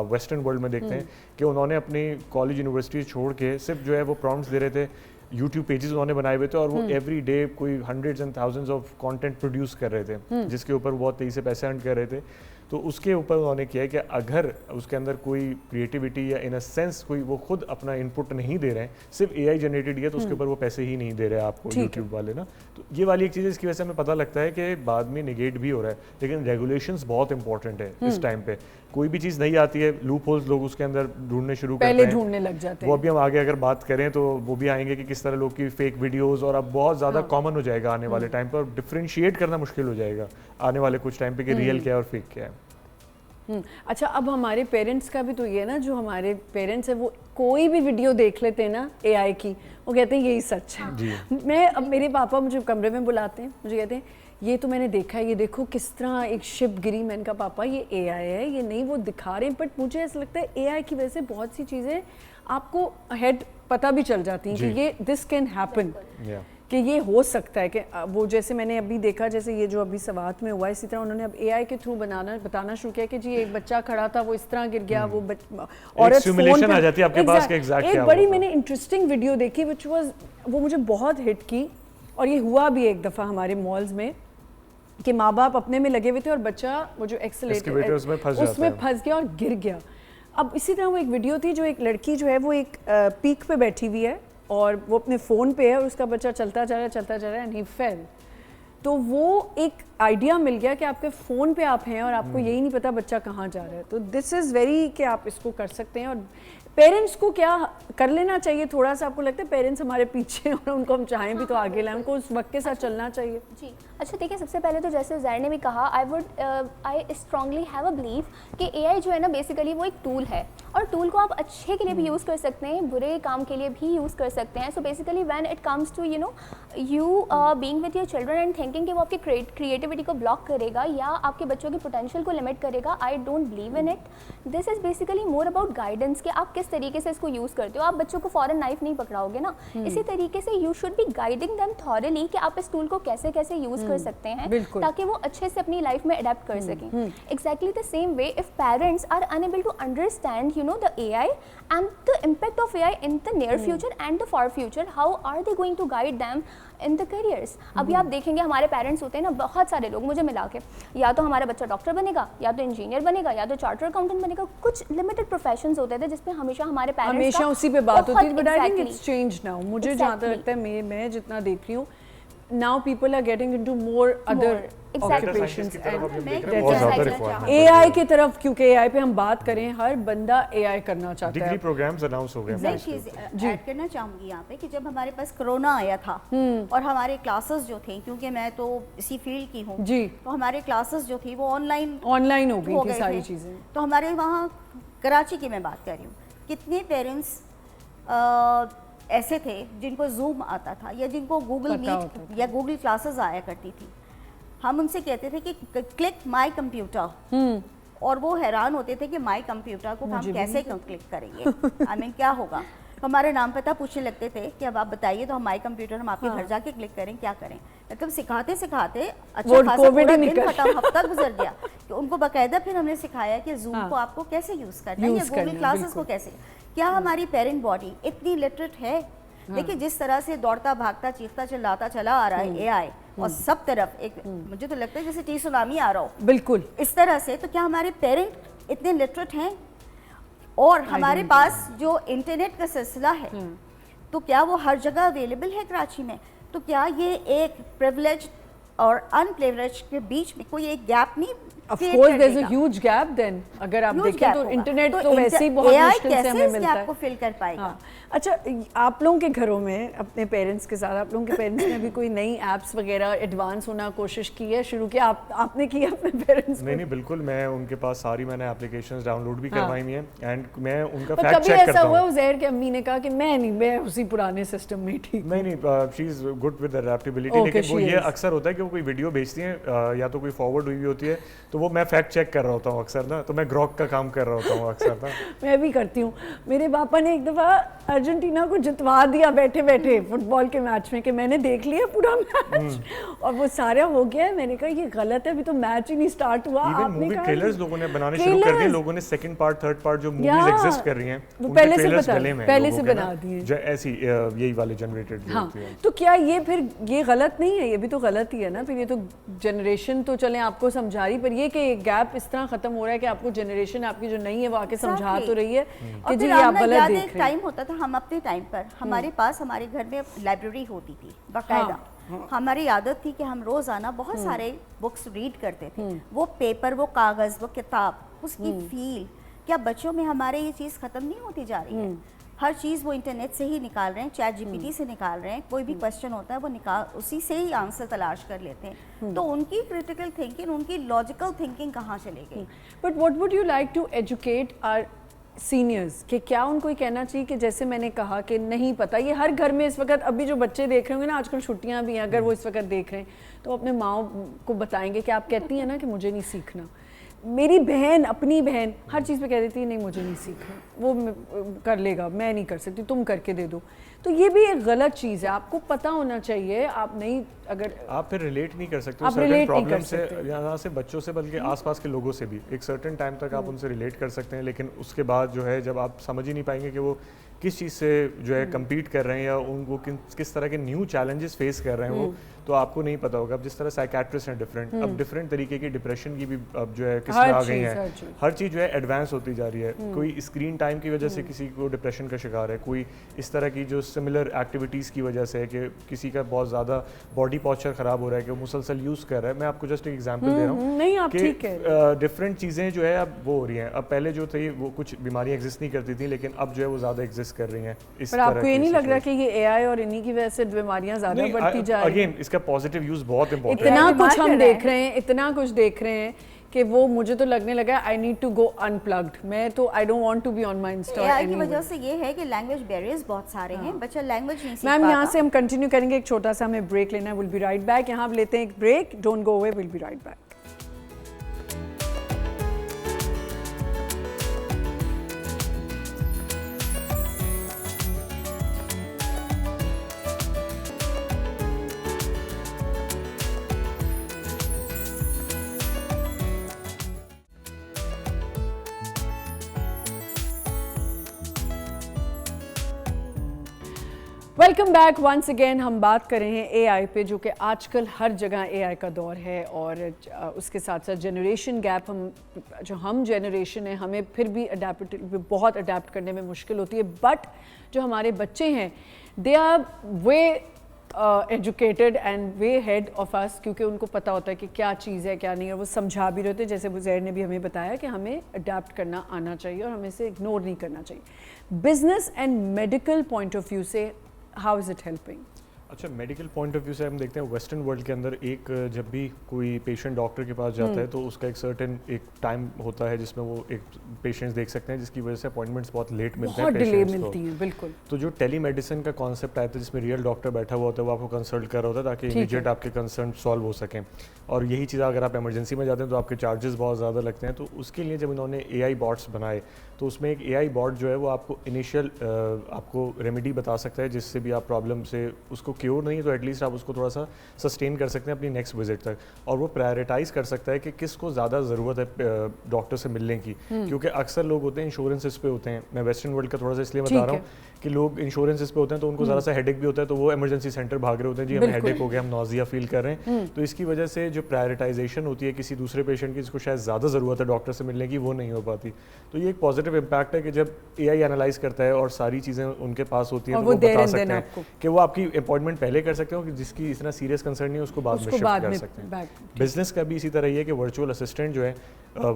ویسٹرن ورلڈ میں دیکھتے ہیں کہ انہوں نے اپنی کالج یونیورسٹیز چھوڑ کے صرف جو ہے وہ پرومپٹس دے رہے تھے, یوٹیوب پیجز انہوں نے بنائے ہوئے تھے اور وہ ایوری ڈے کوئی hundreds and thousands of content produce کر رہے تھے جس کے اوپر بہت تیزی سے پیسے ارن کر رہے تھے. تو اس کے اوپر انہوں نے کیا ہے کہ اگر اس کے اندر کوئی کریٹیوٹی یا ان اے سینس کوئی وہ خود اپنا ان پٹ نہیں دے رہے ہیں, صرف اے آئی جنریٹڈ ہے, تو اس کے اوپر وہ پیسے ہی نہیں دے رہے آپ کو یوٹیوب والے نا. تو یہ والی ایک چیز ہے, اس کی وجہ سے ہمیں پتہ لگتا ہے کہ بعد میں نگیٹ بھی ہو رہا ہے, لیکن ریگولیشنز بہت امپورٹنٹ ہے اس ٹائم پہ. کوئی بھی چیز نہیں آتی ہے, لوپ ہولز لوگ اس کے اندر ڈھونڈنے شروع کرتے ہیں, پہلے ڈھونڈنے لگ جاتے ہیں. وہ ابھی ہم آگے اگر بات کریں تو وہ بھی آئیں گے کہ کس طرح لوگ کی فیک ویڈیوز, اور اب بہت زیادہ کامن ہو جائے گا آنے والے ٹائم پہ, اور ڈفرینشیٹ کرنا مشکل ہو جائے گا آنے والے کچھ ٹائم پہ کہ ریئل کیا ہے اور فیک کیا ہے. اچھا, اب ہمارے پیرنٹس کا بھی تو یہ ہے نا, جو ہمارے پیرنٹس ہیں وہ کوئی بھی ویڈیو دیکھ لیتے ہیں نا اے آئی کی, وہ کہتے ہیں یہی سچ ہے. میں اب میرے پاپا مجھے کمرے میں بلاتے ہیں, مجھے کہتے ہیں یہ تو میں نے دیکھا ہے, یہ دیکھو کس طرح ایک شپ گری. میں نے کہا پاپا یہ اے آئی ہے, یہ نہیں وہ دکھا رہے ہیں. بٹ مجھے ایسا لگتا ہے اے آئی کی وجہ سے بہت سی چیزیں آپ کو ہیڈ پتہ بھی چل جاتی ہیں کہ یہ دس کین ہیپن, کہ یہ ہو سکتا ہے. کہ وہ جیسے میں نے ابھی دیکھا, جیسے یہ جو ابھی سوات میں ہوا ہے, اسی طرح انہوں نے اب اے آئی کے تھرو بتانا شروع کیا کہ جی ایک بچہ کھڑا تھا وہ اس طرح گر گیا, وہ عورت فون آ جاتی ہے آپ کے پاس کہ ایگزیکٹ کیا. ایک بڑی میں نے انٹرسٹنگ ویڈیو دیکھی وچ واز, وہ مجھے بہت ہٹ کی, اور یہ ہوا بھی ایک دفعہ ہمارے مالز میں کہ ماں باپ اپنے میں لگے ہوئے تھے اور بچہ وہ جو ایکسیلیٹر اس میں پھنس گیا اور گر گیا. اب اسی طرح وہ ایک ویڈیو تھی جو ایک لڑکی جو ہے وہ ایک پیک پہ بیٹھی ہوئی ہے اور وہ اپنے فون پہ ہے, اور اس کا بچہ چلتا جا رہا ہے اینڈ ہی فیل. تو وہ ایک آئیڈیا مل گیا کہ آپ کے فون پہ آپ ہیں اور آپ کو یہی نہیں پتا بچہ کہاں جا رہا ہے. تو دس از ویری کہ آپ اس کو کر سکتے ہیں. اور پیرنٹس کو کیا کر لینا چاہیے تھوڑا سا, آپ کو لگتا ہے پیرنٹس ہمارے پیچھے اور ان کو ہم چاہیں بھی تو آگے لائیں, ان کو اس وقت کے ساتھ چلنا چاہیے. جی اچھا دیکھیں, سب سے پہلے تو جیسے زیر نے بھی کہا, I strongly have a blue کہ اے آئی جو ہے نا بیسیکلی وہ ایک ٹول ہے, اور ٹول کو آپ اچھے کے لیے بھی یوز کر سکتے ہیں, برے کام کے لیے بھی یوز کر سکتے ہیں. So basically when it comes to you being with your children and thinking کہ وہ آپ کی کریٹیوٹی کو بلاک کرے گا یا آپ کے بچوں کی پوٹینشیل کو لمٹ کرے گا, I don't believe in it. This is basically more about guidance کہ آپ کس طریقے سے اس کو یوز کرتے ہو. آپ بچوں کو فوراً نائف نہیں پکڑاؤ گے نا, اسی طریقے سے you should be guiding them thoroughly کہ آپ اس ٹول کو کیسے کیسے یوز کر سکتے ہیں تاکہ وہ اچھے سے اپنی لائف میں اڈیپٹ کر سکیں. Exactly the same way of parents are unable to understand the A I and the impact of AI in the near future and the far future, how are they going to guide them in the careers. ابھی آپ دیکھیں گے ہمارے پیرنٹس ہوتے ہیں نا, بہت سارے لوگ مجھے ملا کے, یا تو ہمارا بچہ ڈاکٹر بنے گا, یا تو انجینئر بنے گا, یا تو چارٹر اکاؤنٹنٹ بنے گا. کچھ لمیٹڈ پروفیشنز ہوتے تھے جس پہ ہمیشہ ہمارے پیرنٹس ہمیشہ اسی پہ بات ہوتی ہے. But I think it's change now. مجھے جہاں تک لگتا ہے, میں جتنا دیکھ رہی ہوں now people are getting into more other occupations a I کی طرف, کیونکہ اے آئی پہ ہم بات کریں, ہر بندہ اے آئی کرنا چاہتا ہے. ڈگری پروگرامز اناؤنس ہو گئے. میں چیز ایڈ کرنا چاہوں گی یہاں پہ کہ جب ہمارے پاس کرونا آیا تھا اور ہمارے کلاسز جو تھے, کیونکہ میں تو اسی فیلڈ کی ہوں, تو ہمارے کلاسز جو تھی وہ آن لائن ہو گئی تھی ساری چیزیں. تو ہمارے وہاں کراچی کی میں بات کر رہی ہوں, کتنے پیرنٹس ایسے تھے جن کو زوم آتا تھا یا جن کو گوگل میٹ یا گوگل کلاسز آیا کرتی تھی. ہم ان سے کہتے تھے کہ کلک مائی کمپیوٹر, اور وہ حیران ہوتے تھے کہ مائی کمپیوٹر کو ہم کیسے کلک کریں گے, آئی مین کیا ہوگا. ہمارے نام پتہ پوچھنے لگتے تھے کہ اب آپ بتائیے تو ہم مائی کمپیوٹر ہم آپ کے گھر جا کے کلک کریں, کیا کریں. مطلب سکھاتے اچھا خاصا پورا دن ہفتہ گزر گیا کہ ان کو باقاعدہ پھر ہم نے سکھایا کہ زوم کو آپ کو کیسے یوز کرنا ہے یا گوگل کلاسز کو کیسے. کیا ہماری پیرنٹ باڈی اتنی لٹریٹ ہے؟ دیکھیں جس طرح سے دوڑتا بھاگتا چیختا چلاتا چلا آ رہا ہے اے آئی, اور سب طرف ایک مجھے تو لگتا ہے جیسے ٹی سونامی آ رہا ہو بالکل اس طرح سے. تو کیا ہمارے پیرنٹ اتنے لٹریٹ ہیں؟ اور ہمارے پاس جو انٹرنیٹ کا سلسلہ ہے تو کیا وہ ہر جگہ اویلیبل ہے کراچی میں؟ تو کیا یہ ایک پریولیج اور ان پریولیج کے بیچ میں کوئی ایک گیپ نہیں Of course there's a huge gap then. اگر آپ دیکھیں تو انٹرنیٹ تو ویسے ہی بہت مشکل سے ہمیں ملتا ہے. آپ کو فل کر پائے گا. اچھا آپ لوگوں کے گھروں میں اپنے پیرنٹس کے ساتھ, آپ لوگوں کے پیرنٹس نے بھی کوئی نئی ایپس وغیرہ ایڈوانس ہونا کوشش کی ہے, شروع کیا آپ نے کی اپنے پیرنٹس؟ نہیں بالکل, میں ان کے پاس ساری میں نے اپلیکیشنز ڈاؤن لوڈ بھی کروائی ہوئی ہیں اینڈ میں ان کا فیکٹ چیک کرتا ہوں. کبھی ایسا ہوا عزیر کہ امی نے کہا کہ میں اسی پرانے سسٹم میں ٹھیک؟ نہیں شی از گڈ ود اڈیپٹیبلٹی, لیکن وہ یہ اکثر ہوتا ہے کہ وہ کوئی ویڈیو بھیجتی ہیں یا تو کوئی فارورڈ ہوئی ہوتی ہے تو وہ میں فیکٹ چیک کر رہا ہوتا ہوں اکثر نا, تو میں گروک کا کام کر رہا ہوتا ہوں اکثر نا. میں بھی کرتی ہوں. میرے پاپا نے ایک دفعہ ارجنٹینا کو جتوا دیا بیٹھے بیٹھے فٹ بال کے میچ میں, کہ میں نے دیکھ لیا پورا میچ اور وہ سارا ہو گیا ہے. میں نے کہا یہ غلط ہے, ابھی تو میچ ہی نہیں سٹارٹ ہوا. ایون مووی ٹریلرز لوگوں نے بنانے شروع کر دیے, لوگوں نے سیکنڈ پارٹ تھرڈ پارٹ جو موویز ایگزسٹ کر رہی ہیں ان کے ٹریلرز گلے میں پہلے سے بنا دیے ایسی یہی والے جنریٹڈ جو ہوتی ہیں. تو کیا یہ پھر یہ غلط نہیں ہے؟ یہ بھی تو غلط ہی ہے نا. پھر یہ تو جنریشن تو چلیں آپ کو سمجھا رہی, پر یہ کہ گیپ اس طرح ختم ہو رہا ہے کہ آپ کو جنریشن آپ کی جو نہیں ہے وہ آ کے سمجھا تو رہی ہے کہ جی یہ آپ غلط دیکھ رہے ہیں. ٹائم ہوتا تھا ہم اپنے ٹائم پر ہمارے پاس ہمارے گھر میں لائبریری ہوتی تھی باقاعدہ. ہماری عادت تھی کہ ہم روزانہ بہت سارے بکس ریڈ کرتے تھے. وہ پیپر, وہ کاغذ, وہ کتاب, اس کی فیل, کیا بچوں میں ہمارے یہ چیز ختم نہیں ہوتی جا رہی ہے؟ ہر چیز وہ انٹرنیٹ سے ہی نکال رہے ہیں, چیٹ جی پی ٹی سے نکال رہے ہیں, کوئی بھی کوسچن ہوتا ہے وہ اسی سے ہی آنسر تلاش کر لیتے ہیں. تو ان کی کریٹیکل تھنکنگ, ان کی لاجیکل تھنکنگ کہاں چلے گئی؟ But what would you like to educate our seniors, کہ کیا ان کو یہ کہنا چاہیے کہ جیسے میں نے کہا کہ نہیں پتہ, یہ ہر گھر میں اس وقت ابھی جو بچے دیکھ رہے ہوں گے نا, آج کل چھٹیاں بھی ہیں, اگر وہ اس وقت دیکھ رہے ہیں تو اپنے ماؤں کو بتائیں گے کہ آپ کہتی ہیں نا کہ مجھے نہیں سیکھنا. میری بہن, اپنی بہن ہر چیز پہ کہہ دیتی ہے نہیں مجھے نہیں سیکھنا, وہ کر لے گا, میں نہیں کر سکتی, تم کر کے دے دو. تو یہ بھی ایک غلط چیز ہے, آپ کو پتہ ہونا چاہیے. آپ نہیں, اگر آپ پھر ریلیٹ نہیں کر سکتے سرٹن پرابلم سے, یہاں سے بچوں سے بلکہ آس پاس کے لوگوں سے بھی ایک سرٹن ٹائم تک آپ ان سے ریلیٹ کر سکتے ہیں, لیکن اس کے بعد جو ہے جب آپ سمجھ ہی نہیں پائیں گے کہ وہ کس چیز سے جو ہے کمپیٹ کر رہے ہیں یا ان کو کس طرح کے نیو چیلنجز فیس کر رہے ہیں وہ, تو آپ کو نہیں پتہ ہوگا. اب جس طرح سائیکیٹرسٹ ہیں ڈفرینٹ, اب ڈفرینٹ طریقے کی ڈپریشن کی بھی اب جو ہے قسمیں آ گئی ہیں, ہر چیز جو ہے ایڈوانس ہوتی جا رہی ہے. کوئی اسکرین ٹائم کی وجہ سے کسی کو ڈپریشن کا شکار ہے, کوئی اس طرح کی جو سملر ایکٹیویٹیز کی وجہ سے کہ کسی کا بہت زیادہ باڈی پوسچر خراب ہو رہا ہے کہ وہ مسلسل یوز کر رہا ہے. میں آپ کو جسٹ ایک ایگزامپل دے رہا ہوں کہ ڈفرینٹ چیزیں جو ہے اب وہ ہو رہی ہیں. اب پہلے جو تھی وہ کچھ بیماریاں ایگزسٹ نہیں کرتی تھیں, لیکن اب جو ہے وہ زیادہ ایگزسٹ کر رہی ہیں. پر آپ کو یہ نہیں لگ رہا کہ یہ اے آئی اور انہی کی وجہ سے بیماریاں زیادہ بڑھتی جا رہی ہیں؟ اگین اس کا پازیٹیو یوز بہت امپورٹنٹ ہے. اتنا کچھ ہم دیکھ رہے ہیں, اتنا کچھ دیکھ رہے ہیں کہ وہ مجھے تو لگنے لگا ہے I need to go unplugged. میں تو I don't want to be on my Insta. A I کی وجہ سے یہ ہے کہ لینگویج بیریئرز بہت سارے ہیں, بچہ لینگویج نہیں سیکھ پاتا. میم یہاں سے ہم کنٹینیو کریں گے, ایک چھوٹا سا ہمیں بریک لینا ہے. We'll be right back. یہاں لیتے ہیں ایک break, don't go away, we'll be right back. Welcome back once again. ہم بات کر رہے ہیں اے آئی پہ, جو کہ آج کل ہر جگہ اے آئی کا دور ہے, اور اس کے ساتھ ساتھ جنریشن گیپ, ہم جنریشن ہے, ہمیں پھر بھی بہت اڈیپٹ کرنے میں مشکل ہوتی ہے. بٹ جو ہمارے بچے ہیں they are way educated and way ahead of us, کیونکہ ان کو پتہ ہوتا ہے کہ کیا چیز ہے کیا نہیں, اور وہ سمجھا بھی رہے ہوتے ہیں. جیسے بزیر نے بھی ہمیں بتایا کہ ہمیں اڈیپٹ کرنا آنا چاہیے اور ہمیں اسے اگنور نہیں کرنا چاہیے. Business and medical point of view سے how is it helping? اچھا میڈیکل پوائنٹ آف ویو سے ہم دیکھتے ہیں ویسٹرن ورلڈ کے اندر ایک جب بھی کوئی پیشنٹ ڈاکٹر کے پاس جاتا ہے تو اس کا ایک سرٹن ایک ٹائم ہوتا ہے جس میں وہ ایک پیشنٹس دیکھ سکتے ہیں، جس کی وجہ سے اپوائنٹمنٹس بہت لیٹ ملتے ہیں، بہت ڈیلے ملتی ہیں بالکل. تو جو ٹیلی میڈیسن کا کانسیپٹ آیا تھا جس میں ریئل ڈاکٹر بیٹھا ہوا ہوتا ہے وہ آپ کو کنسلٹ کر رہا ہوتا ہے تاکہ امیڈیٹ آپ کے کنسرن سالو ہو سکیں، اور یہی چیز اگر آپ ایمرجنسی میں جاتے ہیں تو آپ کے چارجز بہت زیادہ لگتے ہیں. تو اس کے لیے جب انہوں نے اے آئی باٹس بنائے تو اس میں ایک اے آئی باٹ جو ہے وہ آپ کو انیشیل آپ کو ریمیڈی بتا سکتا ہے جس سے بھی آپ پرابلم سے اس کو کیور نہیں تو ایٹ لیسٹ آپ اس کو تھوڑا سا سسٹین کر سکتے ہیں اپنی نیکسٹ وزٹ تک، اور وہ پرائرٹائز کر سکتا ہے کہ کس کو زیادہ ضرورت ہے ڈاکٹر سے ملنے کی، کیونکہ اکثر لوگ ہوتے ہیں انشورنسز پہ ہوتے ہیں. میں ویسٹرن ورلڈ کا تھوڑا سا اس لیے بتا رہا ہوں کہ لوگ انشورنسز پہ ہوتے ہیں تو ان کو ذرا سا ہیڈ ایک بھی ہوتا ہے تو وہ ایمرجنسی سینٹر بھاگ رہے ہوتے ہیں، جی ہمیں ہیڈ ایک ہو گیا، ہم نوزیا فیل کر رہے ہیں. تو اس کی وجہ سے جو پرائرٹائزیشن ہوتی ہے کسی دوسرے پیشنٹ کی جس کو شاید زیادہ ضرورت ہے ڈاکٹر سے ملنے کی وہ نہیں ہو پاتی. تو یہ ایک پازیٹیو امپیکٹ ہے کہ جب اے آئی انالائز کرتا ہے اور ساری چیزیں ان کے پاس ہوتی ہیں تو وہ بتا سکتے ہیں کہ وہ آپ کی اپوائنٹمنٹ پہلے کر سکتے ہیں، جس کی اتنا سیریس کنسرن نہیں ہے اس کو بعد میں شفٹ کر سکتے ہیں. بزنس کا بھی اسی طرح یہ ہے کہ ورچوئل اسسٹنٹ جو ہے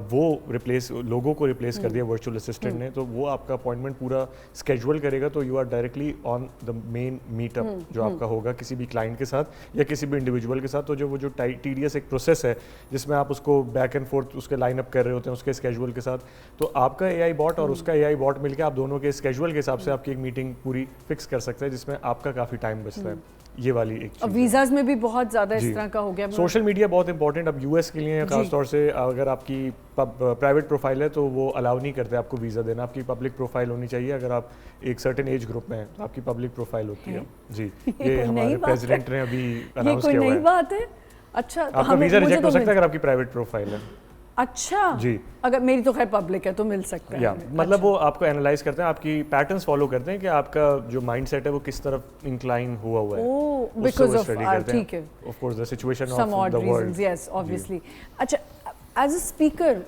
وہ ریپلیس لوگوں کو ریپلیس کر دیا ورچوئل اسسٹنٹ نے، تو وہ آپ کا اپوائنٹمنٹ پورا اسکیجول کرے گا تو you are directly on the main meet up جو آپ کا ہوگا کسی بھی کلائنٹ کے ساتھ یا کسی بھی انڈیویجول کے ساتھ. تو جو وہ جو ٹیڈیس ایک پروسیس ہے جس میں آپ اس کو بیک اینڈ فورتھ اس کے لائن اپ کر رہے ہوتے ہیں اس کے اسکیجول کے ساتھ، تو آپ کا اے آئی باٹ اور اس کا اے آئی باٹ مل کے آپ دونوں کے اسکیجول کے حساب سے آپ کی ایک میٹنگ پوری فکس کر سکتے ہیں جس میں آپ کا کافی ٹائم بچتا ہے. یہ والی ایک چیز. ویزاز میں بھی بہت زیادہ اس طرح کا ہو گیا. سوشل میڈیا بہت امپورٹنٹ اب یو ایس کے لیے خاص طور سے اگر آپ کی پرائیویٹ پروفائل ہے تو وہ الاؤ نہیں کرتے آپ کو ویزا دینا، آپ کی پبلک پروفائل ہونی چاہیے. اگر آپ ایک سرٹن ایج گروپ میں ہیں تو آپ کی پبلک پروفائل ہوتی ہے. جی یہ ہمارے پریزیڈنٹ نے ابھی اناؤنس کیا ہوا ہے. نئی بات ہے. اچھا آپ کا ویزا ریجیکٹ ہو سکتا ہے اگر آپ کی پرائیویٹ پروفائل ہے. اچھا جی اگر میری تو خیر پبلک ہے تو مل سکتا ہے. مطلب وہ آپ کو انالائز کرتے ہیں، آپ کی پیٹرنز فالو کرتے ہیں کہ آپ کا جو مائنڈ سیٹ ہے وہ کس طرف انکلائن ہوا ہوا ہے بیکاز آف ٹھیک ہے of course the situation some of odd the world. Reasons yes obviously. اچھا ایز اے اسپیکر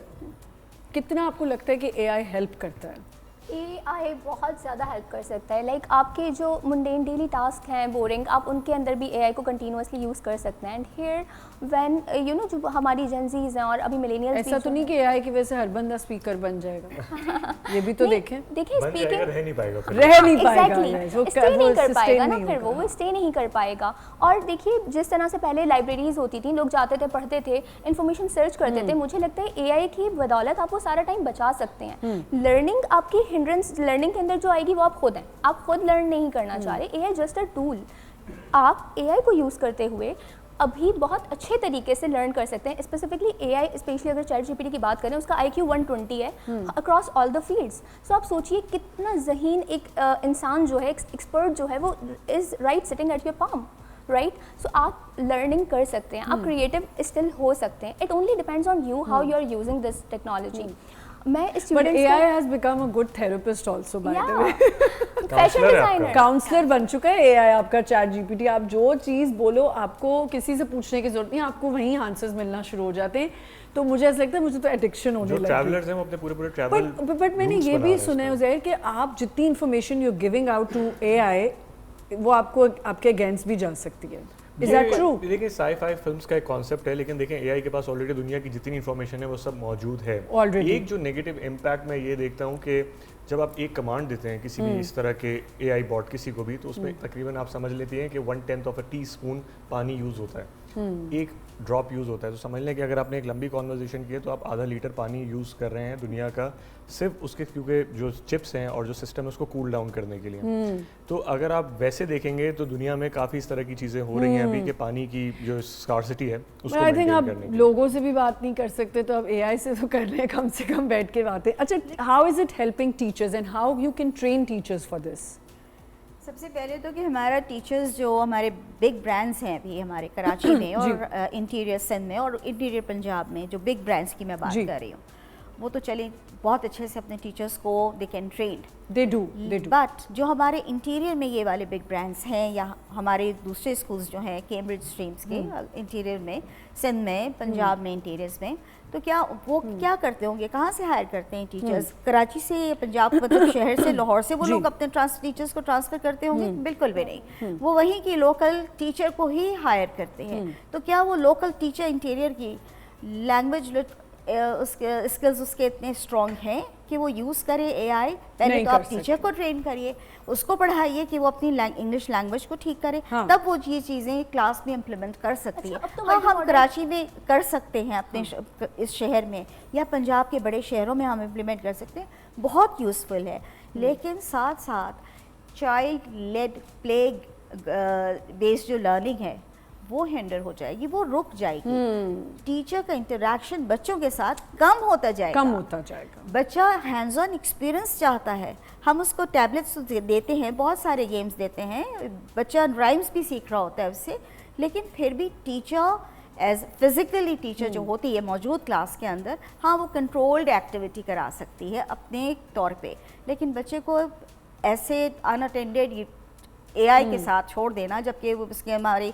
کتنا آپ کو لگتا ہے کہ اے آئی ہیلپ کرتا ہے؟ اے آئی بہت زیادہ ہیلپ کر سکتا ہے. لائک آپ کے جو منڈین ڈیلی ٹاسک ہیں بورنگ، آپ ان کے اندر بھی اے آئی کو کنٹینیوسلی یوز کر سکتے ہیں. And here when you know جو ہماری جنزیز ہیں اور ابھی ملینیلز، ایسا تو نہیں کہ اے آئی کی وجہ سے ہر بندہ اسپیکر بن جائے گا. یہ بھی تو دیکھیں اسپیکنگ رہ نہیں پائے گا اسٹے نہیں کر پائے گا نا، پھر وہ اسٹے نہیں کر پائے گا. اور دیکھیے جس طرح سے پہلے لائبریریز ہوتی تھیں، لوگ جاتے تھے پڑھتے تھے انفارمیشن سرچ کرتے تھے، مجھے لگتا ہے اے آئی کی بدولت آپ وہ سارا ٹائم بچا سکتے ہیں. لرننگ آپ کی ہنڈرنس لرننگ کے اندر جو آئے گی وہ آپ خود ہیں، آپ خود لرن نہیں کرنا چاہ رہے. اے آئی جسٹ اے ٹول. آپ اے آئی کو یوز کرتے ہوئے ابھی بہت اچھے طریقے سے لرن کر سکتے ہیں. اسپیسیفکلی اے آئی اسپیشلی اگر چیٹ جی پی ٹی کی بات کریں، اس کا آئی کیو 120 ہے اکراس آل دا فیلڈس. سو آپ سوچیے کتنا ذہین ایک انسان جو ہے، ایکسپرٹ جو ہے، وہ is right sitting at your palm right. So آپ لرننگ کر سکتے ہیں، آپ کریٹو اسٹل ہو سکتے ہیں. It only depends on you how you are using this technology. میں But AI has become a good therapist also by the way. Fashion designer counsellor بن چکا ہے اے آئی آپ کا. چیٹ جی پی ٹی آپ جو چیز بولو آپ کو کسی سے پوچھنے کی ضرورت نہیں، آپ کو وہیں آنسرز ملنا شروع ہو جاتے ہیں. تو مجھے ایسا لگتا ہے مجھے تو ایڈکشن ہونے لگی. ٹریولرز ہیں وہ اپنے پورے ٹریول بٹ میں نے یہ بھی سنا ہے عزیر کہ آپ جتنی information you giving out to A I وہ آپ کو آپ کے اگینسٹ بھی جا سکتی ہے. Is that true? دیکھیں سائی فائی فلمس کا ایک کانسیپٹ ہے، لیکن دیکھیں اے آئی کے پاس آلریڈی دنیا کی جتنی انفارمیشن ہے وہ سب موجود ہے. ایک جو نیگیٹو امپیکٹ میں یہ دیکھتا ہوں کہ جب آپ ایک کمانڈ دیتے ہیں کسی بھی اس طرح کے اے آئی باٹ کسی کو بھی، تو اس میں تقریباً آپ سمجھ لیتے ہیں کہ 1/10 آف اے ٹی اسپون پانی یوز ہوتا ہے، ایک ڈراپ یوز ہوتا ہے. تو سمجھ لیں کہ اگر آپ نے ایک لمبی کانورزیشن کی ہے تو آپ آدھا لیٹر پانی یوز کر رہے ہیں دنیا کا، صرف اس کے کیونکہ جو چپس ہیں اور جو سسٹم ہے اس کو کول ڈاؤن کرنے کے لیے. تو اگر آپ ویسے دیکھیں گے تو دنیا میں کافی اس طرح کی چیزیں ہو رہی ہیں ابھی کہ پانی کی جو اسکارسٹی ہے اس کو مینٹین کرنے کے لیے. لوگوں سے بھی بات نہیں کر سکتے تو اب اے آئی سے تو کر رہے ہیں کم سے کم بیٹھ کے باتیں. اچھا how is it helping teachers and how you can train teachers for this? سب سے پہلے تو کہ ہمارا ٹیچرز جو ہمارے بگ برانڈس ہیں ابھی ہمارے کراچی میں اور انٹیریئر سندھ میں اور انٹیریئر پنجاب میں جو بگ برانڈس کی میں بات کر رہی ہوں، وہ تو چلیں بہت اچھے سے اپنے ٹیچرز کو they can train they do. But جو ہمارے انٹیریئر میں یہ والے بگ برانڈس ہیں یا ہمارے دوسرے اسکولز جو ہیں کیمبرج اسٹریمس کے انٹیریئر میں، سندھ میں، پنجاب میں، انٹیریئرز میں، تو کیا وہ کیا کرتے ہوں گے؟ کہاں سے ہائر کرتے ہیں ٹیچرز؟ کراچی سے یا پنجاب مطلب شہر سے، لاہور سے وہ لوگ اپنے ٹیچرز کو ٹرانسفر کرتے ہوں گے؟ بالکل بھی نہیں. وہ وہیں کی لوکل ٹیچر کو ہی ہائر کرتے ہیں. تو کیا وہ لوکل ٹیچر انٹیریئر کی لینگویج اسکلز اس کے اتنے اسٹرانگ ہیں کہ وہ یوز کرے اے آئی. پہلے تو آپ ٹیچر کو ٹرین کریے, اس کو پڑھائیے کہ وہ اپنی انگلش لینگویج کو ٹھیک کرے, تب وہ یہ چیزیں کلاس میں امپلیمنٹ کر سکتی ہے. ہاں ہم کراچی میں کر سکتے ہیں اپنے اس شہر میں, یا پنجاب کے بڑے شہروں میں ہم امپلیمنٹ کر سکتے ہیں, بہت یوزفل ہے. لیکن ساتھ ساتھ چائلڈ لیڈ پلے بیسڈ جو لرننگ ہے وہ ہینڈل ہو جائے گی, وہ رک جائے گی. ٹیچر کا انٹریکشن بچوں کے ساتھ کم ہوتا جائے گا. بچہ ہینڈز آن ایکسپیرئنس چاہتا ہے. ہم اس کو ٹیبلٹس دیتے ہیں, بہت سارے گیمز دیتے ہیں, بچہ رائمز بھی سیکھ رہا ہوتا ہے اس سے, لیکن پھر بھی ٹیچر ایز فزیکلی ٹیچر جو ہوتی ہے موجود کلاس کے اندر, ہاں وہ کنٹرولڈ ایکٹیویٹی کرا سکتی ہے اپنے طور پہ, لیکن بچے کو ایسے ان اٹینڈیڈ اے آئی کے ساتھ چھوڑ دینا, جبکہ وہ اس کے ہماری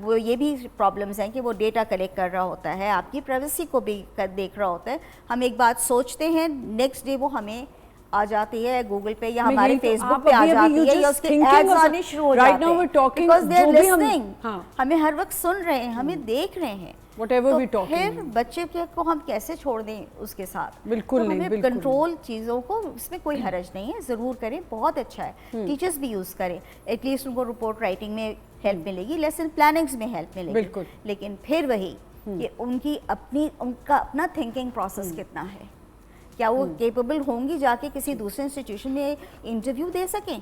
وہ یہ بھی پرابلمز ہیں کہ وہ ڈیٹا کلیکٹ کر رہا ہوتا ہے, آپ کی پرائیویسی کو بھی دیکھ رہا ہوتا ہے. ہم ایک بات سوچتے ہیں, نیکسٹ ڈے وہ ہمیں آ جاتی ہے گوگل پہ یا ہمارے فیس بک پہ آ جاتی ہے, یا اس کے ایڈز آنے شروع ہو جاتے ہیں, بیکاز دے آر لسننگ, ہمیں ہر وقت سن رہے ہیں, ہمیں دیکھ رہے ہیں. تو پھر بچے کو ہم کیسے چھوڑ دیں اس کے ساتھ؟ بالکل نہیں. ہمیں کنٹرول چیزوں کو, اس میں کوئی حرج نہیں ہے, ضرور کریں, بہت اچھا ہے. ٹیچرز بھی یوز کریں, ایٹ لیسٹ ان کو رپورٹ رائٹنگ میں ہیلپ ملے گی, لیسن پلاننگز میں ہیلپ ملے گی. لیکن پھر وہی کہ ان کا اپنا تھنکنگ پروسیس کتنا ہے, کیا وہ کیپیبل ہوں گی جا کے کسی دوسرے انسٹیٹیوشن میں انٹرویو دے سکیں؟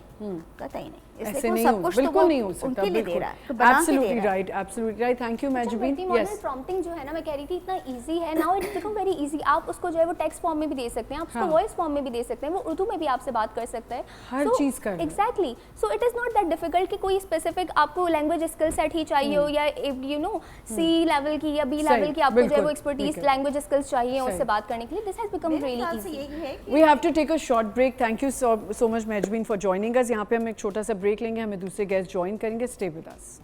قطعی نہیں. ایسے نہیں ہو, بالکل نہیں ہو سکتا. Absolutely right, absolutely right. Thank you Mahjabeen. Model prompting جو ہے نا, میں کہہ رہی تھی اتنا ایزی ہے now, it's become very easy. آپ اس کو جو ہے وہ ٹیکسٹ فارم میں بھی دے سکتے ہیں, آپ اس کو وائس فارم میں بھی دے سکتے ہیں, وہ اردو میں بھی آپ سے بات کر سکتا ہے, ہر چیز کا. Exactly. So it is not that difficult کہ کوئی اسپیسیفک آپ کو لینگویج اسکل سیٹ ہی چاہیے ہو, یا یو نو سی لیول کی یا بی لیول کی آپ کو جو ہے وہ ایکسپرٹیز لینگویج اسکلس چاہیے اس سے بات کرنے کے لیے. This has become really easy. We have to take a short break. Thank you so much Mejbeen for joining us. یہاں پہ ہم ایک چھوٹا سا بریک لیں گے, ہمیں دوسرے گیسٹ جوائن کریں گے. Stay with us.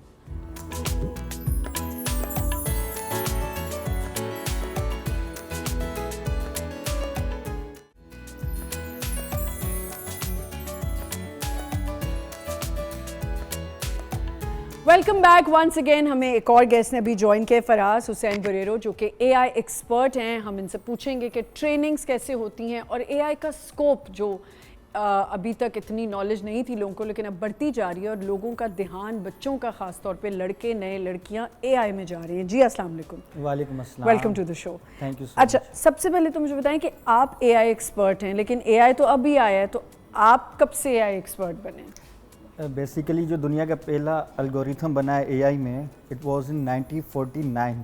Welcome back once again. ہمیں ایک اور گیسٹ نے ابھی جوائن کیا, فراز حسین بریرو, جو کہ اے آئی ایکسپرٹ ہیں. ہم ان سے پوچھیں گے کہ ٹریننگز کیسے ہوتی ہیں, اور اے آئی کا اسکوپ جو ابھی تک اتنی نالج نہیں تھی لوگوں کو, لیکن اب بڑھتی جا رہی ہے, اور لوگوں کا دھیان, بچوں کا خاص طور پہ, لڑکے نئے لڑکیاں اے آئی میں جا رہی ہیں. جی السلام علیکم. وعلیکم السلام. Welcome to the show. Thank you. اچھا, سب سے پہلے تو مجھے بتائیں کہ آپ اے آئی ایکسپرٹ ہیں, لیکن اے آئی تو ابھی آیا ہے, تو آپ کب سے اے آئی ایکسپرٹ بنے؟ بیسیکلی جو دنیا کا پہلا الگوریتھم بنا ہے اے آئی میں, اٹ واز ان 1949.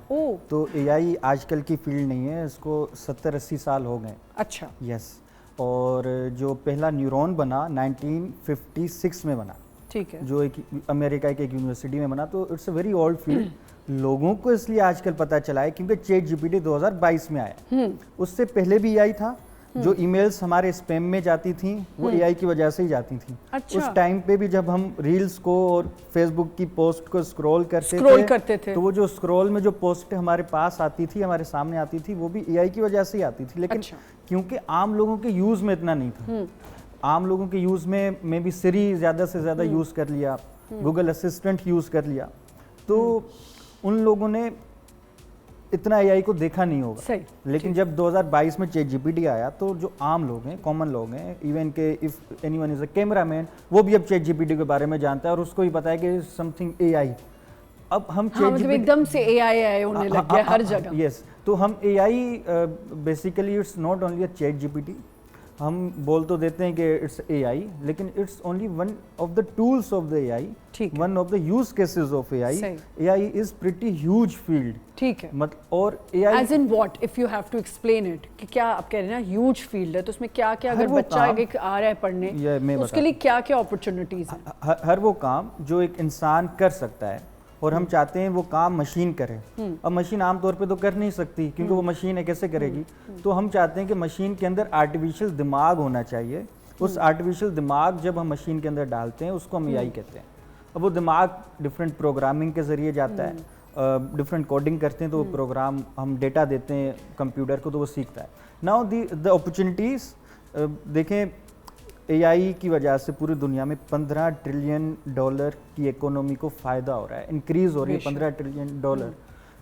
تو اے آئی آج کل کی فیلڈ نہیں ہے, اس کو 70-80 سال ہو گئے. اچھا. یس. اور جو پہلا نیورون بنا 1956 میں بنا, ٹھیک ہے, جو ایک امریکہ کی ایک یونیورسٹی میں بنا. تو it's a very old field. لوگوں کو اس لیے آج کل پتہ چلا ہے کیونکہ چیٹ جی پی ٹی 2022 میں آیا. اس سے پہلے بھی اے آئی تھا. جو ای میلز ہمارے اسپیم میں جاتی تھیں وہ اے آئی کی وجہ سے ہی جاتی تھیں. اس ٹائم پہ بھی جب ہم ریلز کو اور فیس بک کی پوسٹ کو اسکرول کرتے تھے تو وہ جو اسکرول میں جو پوسٹ ہمارے پاس آتی تھی, ہمارے سامنے آتی تھی, وہ بھی اے آئی کی وجہ سے ہی آتی تھی. لیکن کیونکہ عام لوگوں کے یوز میں اتنا نہیں تھا, عام لوگوں کے یوز میں بھی سری زیادہ سے زیادہ یوز کر لیا, گوگل اسسٹنٹ یوز کر لیا, تو ان لوگوں نے اتنا اے آئی کو دیکھا نہیں ہوگا. لیکن جب 2022 میں چیٹ جی پی ٹی آیا تو جو عام لوگ ہیں, کامن لوگ ہیں, ایون کہ if anyone is a cameraman, وہ بھی اب چیٹ جی پی ٹی کے بارے میں جانتا ہے, اور اس کو بھی پتا ہے کہ سم تھنگ اے آئی. اب ہم ایک دم سے اے آئی ہونے لگ گیا ہر جگہ. یس. تو ہم A I basically it's not only a chat G P T. ہم بول تو دیتے ہیں کہ اٹس اے آئی, لیکن it's only one of the tools of the A I, one of the use cases of A I. A I is pretty huge field. ٹھیک ہے. اور A I as in what, if you have to explain it, کہ کیا آپ کہہ رہے ہیں نا ہیوج فیلڈ ہے, تو اس میں کیا کیا, اگر بچہ آ رہا ہے پڑھنے, اس کے لیے کیا کیا اپرچونیٹیز ہیں؟ ہر وہ کام جو ایک انسان کر سکتا ہے, اور ہم چاہتے ہیں وہ کام مشین کرے. اب مشین عام طور پہ تو کر نہیں سکتی کیونکہ وہ مشین ہے, کیسے کرے گی؟ تو ہم چاہتے ہیں کہ مشین کے اندر آرٹیفیشل دماغ ہونا چاہیے. اس آرٹیفیشل دماغ جب ہم مشین کے اندر ڈالتے ہیں اس کو ہم اے آئی کہتے ہیں. اب وہ دماغ ڈفرینٹ پروگرامنگ کے ذریعے جاتا ہے, ڈفرینٹ کوڈنگ کرتے ہیں, تو وہ پروگرام ہم ڈیٹا دیتے ہیں کمپیوٹر کو تو وہ سیکھتا ہے. ناؤ دی اپرچونیٹیز دیکھیں, اے آئی کی وجہ سے پوری دنیا میں $15 ٹریلین کی اکانومی کو فائدہ ہو رہا ہے, انکریز ہو رہی ہے $15 ٹریلین.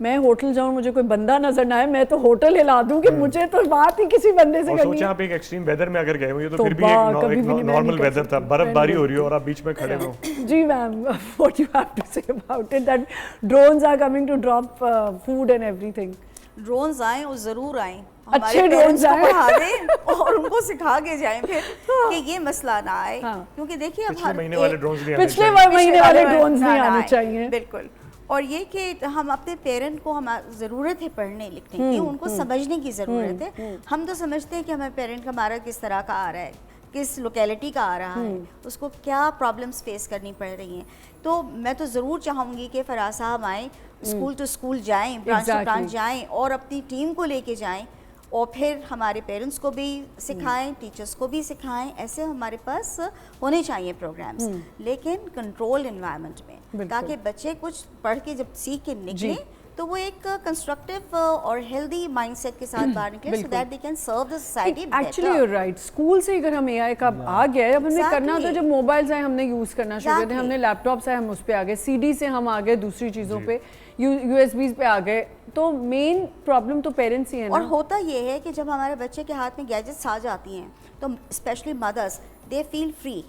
میں ہوٹل جاؤں مجھے کوئی بندہ نظر نہ آئے میں تو ہوٹل ہلا دوں کہ مجھے تو بات ہی کسی بندے سے کرنی ہے. سوچیں آپ ایک ایکسٹریم ویدر میں اگر گئے ہوئے تو پھر بھی ایک نارمل ویدر تھا, برف باری ہو رہی ہو اور آپ بیچ میں کھڑے ہو. جی میم, what you have to say about it that drones are coming to drop food and everything. Drones آئیں اور ضرور آئیں, اچھے ہمارے drones پیرنٹس کو آئیں. پڑھا دیں اور ان کو سکھا کے جائیں پھر کہ یہ مسئلہ نہ آئے, کیونکہ دیکھیے اب پچھلے ہر مہینے والے ڈرونز نہیں پچھلے مہینے والے ڈرونز نہیں آنے چاہیے. بالکل. اور یہ کہ ہم اپنے پیرنٹ کو ضرورت ہے پڑھنے لکھنے کی, ان کو سمجھنے کی ضرورت ہے. ہم تو سمجھتے ہیں کہ ہمیں پیرنٹ ہمارا کس طرح کا آ رہا ہے, کس لوکیلٹی کا آ رہا ہے, اس کو کیا پرابلمس فیس کرنی پڑ رہی ہیں. تو میں تو ضرور چاہوں گی کہ فراز صاحب آئیں, اسکول ٹو اسکول جائیں, برانچ ٹو برانچ جائیں اور اپنی ٹیم کو لے کے جائیں, اور پھر ہمارے پیرنٹس کو بھی سکھائیں, ٹیچرس کو بھی سکھائیں. ایسے ہمارے پاس ہونے چاہیے پروگرامز, لیکن کنٹرول انوائرمنٹ میں, تاکہ بچے کچھ پڑھ کے جب سیکھ کے نکلیں تو وہ ایک کنسٹرکٹیو اور ہیلدی مائنڈ سیٹ کے ساتھ باہر نکلے, so that they can serve the society better. Actually you're right. School سے اگر ہم اے آئی کا آ گیا ہے, اب ہمیں کرنا تو جب موبائلز آئے ہم نے یوز کرنا شروع کر دیا, ہم نے لیپ ٹاپس آئے ہم اس پہ آ گئے, سی ڈی سے ہم آ گئے دوسری چیزوں پہ, یو ایس بیز پہ آ گئے. تو مین پرابلم تو پیرنٹس ہی ہیں. اور ہوتا یہ ہے کہ جب ہمارے بچے کے ہاتھ میں گیجٹس آ جاتی ہیں تو اسپیشلی مدرس, دے فیل فری.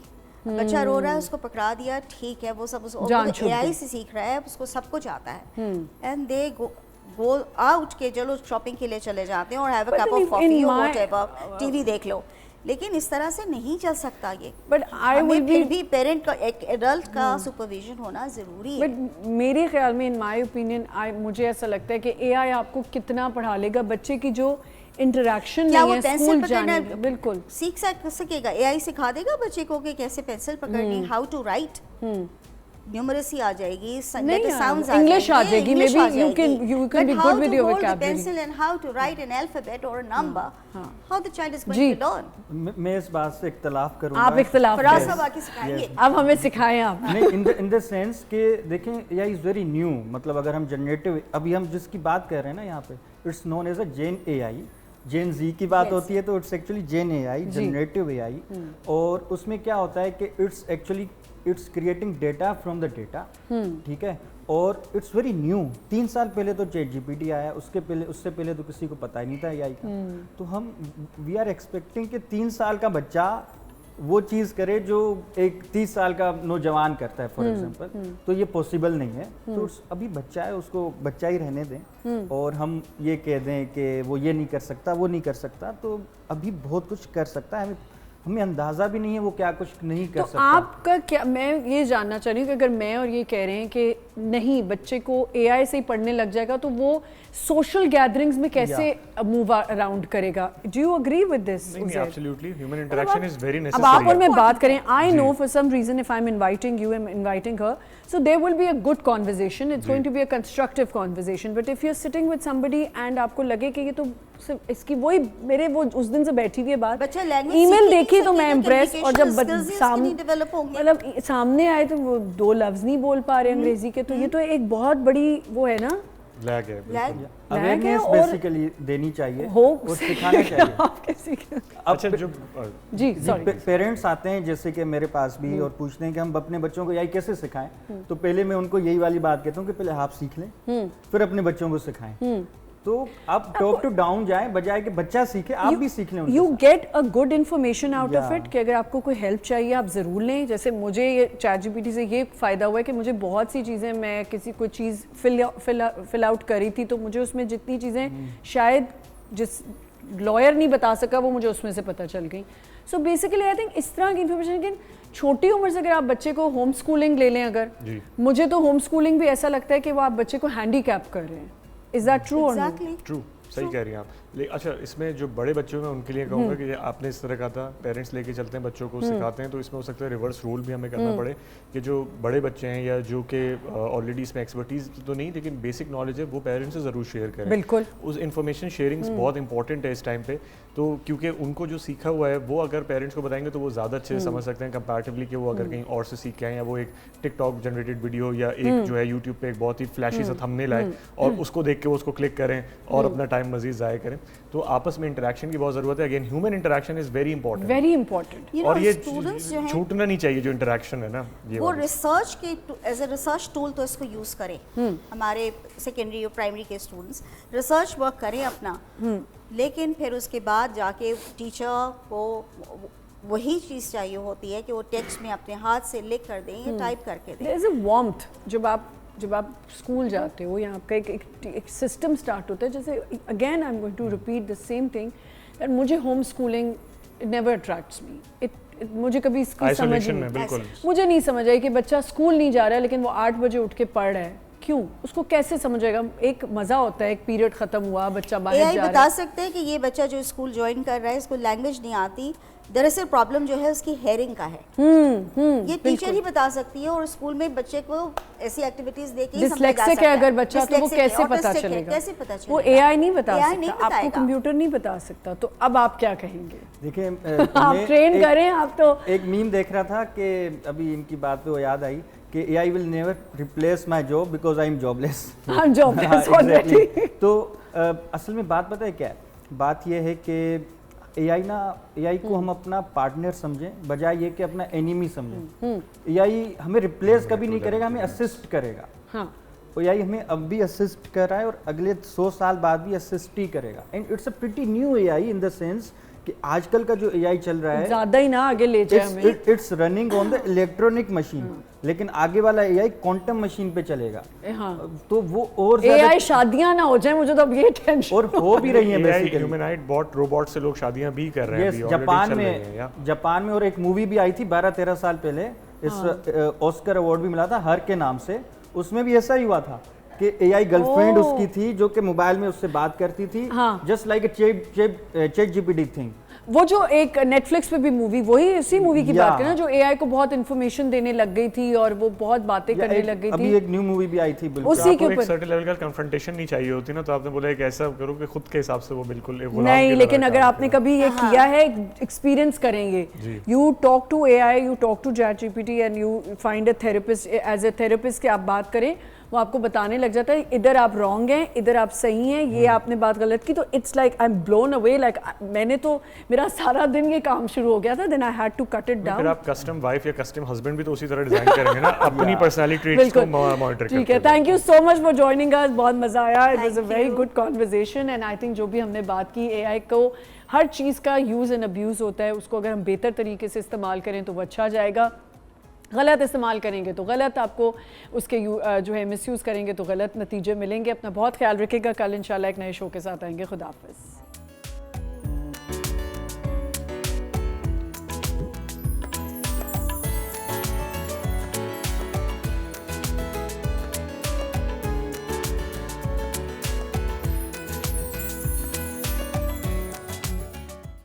بچہ رو رہا ہے, اس کو پکڑا دیا, ٹھیک ہے, وہ سب اے آئی سے سیکھ رہا ہے, اس کو سب کچھ آتا ہے, اینڈ دے گو آؤٹ کے چلو شاپنگ کے لیے چلے جاتے ہیں اور have a cup of coffee اور واٹ ایور, ٹی وی دیکھ لو. لیکن اس طرح سے نہیں چل سکتا یہ, بٹ آئی ول پھر بھی پیرنٹ کا, ایک ایڈلٹ کا سپرویژن ہونا ضروری ہے. بٹ میرے خیال میں ان مائی اوپینین مجھے ایسا لگتا ہے کہ اے آئی آپ کو کتنا پڑھا لے گا, بچے کی جو انٹریکشن نہیں ہے اسکول جانے, بالکل سیکھ سکے گا, اے آئی سکھا دے گا بچے کو کہ کیسے پینسل پکڑنی, ہاؤ ٹو رائٹ, numeracy آ جائے گی, sounds English آ جائے گی, maybe you can be good with your vocabulary. But how to hold the pencil and how to write an alphabet or a number, how the child is going to learn. میں اس بات سے اختلاف کروں گا. آپ اختلاف فراز صاحب آ کے سکھائیں گے, اب ہمیں سکھائیں آپ. نہیں, in the sense کہ دیکھیں اے آئی از ویری نیو, مطلب اگر ہم جنریٹو, ابھی ہم جس کی بات کر رہے ہیں نا یہاں پہ, it's known as a gen A I. Gen Z کی بات ہوتی ہے تو it's actually gen A I, generative A I. اور اس میں کیا ہوتا ہے کہ it's creating data from the data, ٹھیک ہے, اور اٹس ویری نیو. 3 سال پہلے تو چیٹ جی پی ٹی آیا, اس سے پہلے تو کسی کو پتہ ہی نہیں تھا اے آئی کا. تو ہم وی آر ایکسپیکٹنگ کہ 3 سال کا بچہ وہ چیز کرے جو ایک 30 سال کا نوجوان کرتا ہے فار ایگزامپل, تو یہ پاسبل نہیں ہے. تو ابھی بچہ ہے, اس کو بچہ ہی رہنے دیں, اور ہم یہ کہہ دیں کہ وہ یہ نہیں کر سکتا, وہ نہیں کر سکتا, تو ابھی بہت کچھ کر سکتا ہے. ہمیں اندازہ بھی نہیں ہے وہ کیا کچھ نہیں کر سکتا. تو آپ کا کیا, میں یہ جاننا چاہ رہی ہوں کہ اگر میں اور یہ کہہ رہے ہیں کہ نہیں بچے کو اے آئی سے ہی پڑھنے لگ جائے گا, تو وہ سوشل گیدرنگز میں کیسے موو اراؤنڈ کرے گا؟ Do you agree with this? Absolutely, human interaction is very necessary. اب آپ اور میں بات کریں, I know for some reason if I am inviting you, I'm inviting her, so there will be a good conversation, it's going to be a constructive conversation. But if you're sitting with somebody and آپ کو لگے کہ یہ تو اس کی وہی میرے وہ اس دن سے بیٹھی ہوئی ہے بات, ای میل دیکھی تو میں امپریس, اور جب مطلب سامنے آئے تو وہ 2 لفظ نہیں بول پا رہے انگریزی کے, تو یہ تو ایک بہت بڑی وہ ہے نا, لیگ ہے. اویئرنیس بیسیکلی دینی چاہیے اور سکھانا چاہیے. اچھا, جو جی سوری پیرنٹس آتے ہیں جیسے کہ میرے پاس بھی, اور پوچھتے ہیں کہ ہم اپنے بچوں کو یہی کیسے سکھائیں, تو پہلے میں ان کو یہی والی بات کہتا ہوں کہ پہلے آپ سیکھ لیں پھر اپنے بچوں کو سکھائیں. تو آپ ٹاپ ٹو ڈاؤن جائیں بجائے کہ بچہ سیکھے, آپ بھی سیکھ لیں. You get a good information out of it, کہ اگر آپ کو کوئی ہیلپ چاہیے آپ ضرور لیں. جیسے مجھے یہ چیٹ جی پی ٹی سے یہ فائدہ ہوا ہے کہ مجھے بہت سی چیزیں, میں کسی کوئی چیز فل آؤٹ کری تھی تو مجھے اس میں جتنی چیزیں شاید جس لائر نہیں بتا سکا وہ مجھے اس میں سے پتہ چل گئی. سو بیسیکلی آئی تھنک اس طرح کی انفارمیشن کہ چھوٹی عمر سے اگر آپ بچے کو ہوم اسکولنگ لے لیں, اگر مجھے تو ہوم اسکولنگ بھی ایسا لگتا ہے کہ وہ آپ بچے کو ہینڈی کیپ کر رہے ہیں. Is that true or not? True. صحیح کہہ رہی ہیں آپ. اچھا, اس میں جو بڑے بچوں میں ان کے لیے کہوں گا کہ آپ نے اس طرح کہا تھا پیرنٹس لے کے چلتے ہیں بچوں کو سکھاتے ہیں, تو اس میں ہو سکتا ہے ریورس رول بھی ہمیں کرنا پڑے کہ جو بڑے بچے ہیں یا جو کہ آلریڈی اس میں ایکسپرٹیز تو نہیں لیکن بیسک نالج ہے, وہ پیرنٹس سے ضرور شیئر کریں. بالکل, اس انفارمیشن شیئرنگ بہت امپورٹنٹ ہے اس ٹائم پہ. تو کیونکہ ان کو جو سیکھا ہوا ہے وہ اگر پیرنٹس کو بتائیں گے تو وہ زیادہ اچھے سے سمجھ سکتے ہیں کمپیریٹیولی کہ وہ اگر کہیں اور سے سیکھ کے آئیں, یا وہ ایک ٹک ٹاک جنریٹڈ ویڈیو یا ایک جو ہے یوٹیوب پہ ایک بہت ہی فلیشی سا تھمبنیل آئے اور اس کو دیکھ کے وہ اس کو کلک کریں اور اپنا ٹائم مزید ضائع کریں. تو آپس میں انٹریکشن کی بہت ضرورت ہے. Again human interaction is very important, very important. اور یہ اسٹوڈنٹس جو ہیں چھوٹنا نہیں چاہیے جو انٹریکشن ہے نا, وہ ریسرچ کے ایز اے ریسرچ ٹول تو اس کو یوز کریں. ہمارے سیکنڈری اور پرائمری کے اسٹوڈنٹس ریسرچ ورک کریں اپنا, لیکن پھر اس کے بعد جا کے ٹیچر کو وہی چیز چاہیے ہوتی ہے کہ وہ ٹیکسٹ میں اپنے ہاتھ سے لکھ کر دیں یا ٹائپ کر کے دیں. دیر از اے وارمتھ جب آپ اسکول جاتے ہو یا آپ کا ایک سسٹم اسٹارٹ ہوتا ہے. جیسے again I am going to repeat the same thing, مجھے homeschooling never attracts me. مجھے کبھی اس کی سمجھ مجھے نہیں سمجھ آئی کہ بچہ اسکول نہیں جا رہا ہے لیکن وہ 8 بجے اٹھ کے پڑھ رہا ہے, کیوں؟ اس کو کیسے سمجھے گا؟ ایک مزہ ہوتا ہے, ایک پیریڈ ختم ہوا, بچہ باہر جا رہا ہے. بتا سکتے ہیں کہ یہ بچہ جو اسکول جوائن کر رہا ہے اس کو لینگویج نہیں آتی, دراصل پرابلم جو ہے اس کی ہیئرنگ کا ہے. یہ ٹیچر ہی بتا سکتی ہے, اور اسکول میں بچے کو ایسی ایکٹیویٹیز دے کے ڈسلیکسک ہے اگر بچہ تو وہ کیسے پتا چلے گا؟ وہ اے آئی نہیں بتا سکتا, آپ کو کمپیوٹر نہیں بتا سکتا. تو اب آپ کیا کہیں گے؟ دیکھیں آپ ٹرین کریں. آپ تو ایک میم دیکھ رہا تھا کہ ابھی ان کی بات پہ وہ یاد آئی کہ A I will never replace my job because I am jobless. تو اصل میں بات پتہ ہے کیا ہے؟ بات یہ ہے کہ اے آئی کو ہم اپنا پارٹنر سمجھیں بجائے یہ کہ اپنا اینیمی سمجھیں. اے آئی ہمیں ریپلیس کبھی نہیں کرے گا, ہمیں اسسٹ کرے گا. اے آئی ہمیں اب بھی اسسٹ کر رہا ہے اور اگلے 100 سال بعد بھی اسسٹ ہی کرے گا. And it's a pretty new A I in the sense کہ آج کل کا جو اے آئی چل رہا ہے زیادہ ہی نہ آگے لے جائے ہمیں. It's running on the electronic machine, لیکن آگے والا اے آئی کوانٹم مشین پہ چلے گا. تو وہ اور اے آئی شادیاں نہ ہو جائیں, مجھے تو اب یہ ٹینشن. اور ہو بھی رہی ہیں بیسیکلی, ہیومنائٹ بوٹ روبوٹ سے لوگ شادیاں بھی کر رہے ہیں. جاپان میں اور ایک مووی بھی آئی تھی 12-13 سال پہلے, اس آسکر ایوارڈ بھی ملا تھا ہر کے نام سے. اس میں بھی ایسا ہی ہوا تھا کہ اے آئی گرل فرینڈ اس کی تھی جو کہ موبائل میں اس سے بات کرتی تھی, just like a chat G P T thing. وہ جو ایک نیٹ فلکس پہ بھی مووی, وہی اسی مووی کی بات کرنا جو اے آئی کو بہت انفارمیشن دینے لگ گئی تھی اور وہ بہت باتیں کرنے لگ گئی تھی. ابھی ایک نیو مووی بھی آئی تھی بالکل, اسی کے اوپر ایک سرٹن لیول کا کنفرنٹیشن نہیں چاہیے ہوتی نا, تو آپ نے بولا کہ ایسا کرو کہ خود کے حساب سے وہ بالکل نہیں. لیکن اگر آپ نے کبھی یہ کیا ہے, ایکسپیرینس کریں گے, you talk to A I, you talk to chat G P T and you find a therapist as a therapist کہ آپ بات کریں, وہ آپ کو بتانے لگ جاتا ہے ادھر آپ رانگ ہیں, ادھر آپ صحیح ہیں, یہ آپ نے بات غلط کی. تو it's like I am blown away, like میں نے تو میرا سارا دن یہ کام شروع ہو گیا تھا, then I had to cut it down. پھر آپ کسٹم وائف یا کسٹم ہسبینڈ بھی تو اسی طرح ڈیزائن کریں گے نا, اپنی پرسنالٹی ٹریٹس کو مانیٹر کرتے. ٹھیک ہے, thank you so much for joining us, بہت مزہ آیا. It was a very good conversation and I think جو بھی ہم نے بات کی, اے آئی کو ہر چیز کا یوز اینڈ ابیوز ہوتا ہے, اس کو اگر ہم بہتر طریقے سے استعمال کریں تو وہ اچھا جائے گا, غلط استعمال کریں گے تو غلط, آپ کو اس کے جو ہے مس یوز کریں گے تو غلط نتیجے ملیں گے. اپنا بہت خیال رکھے گا. کل انشاءاللہ ایک نئے شو کے ساتھ آئیں گے. خدا حافظ.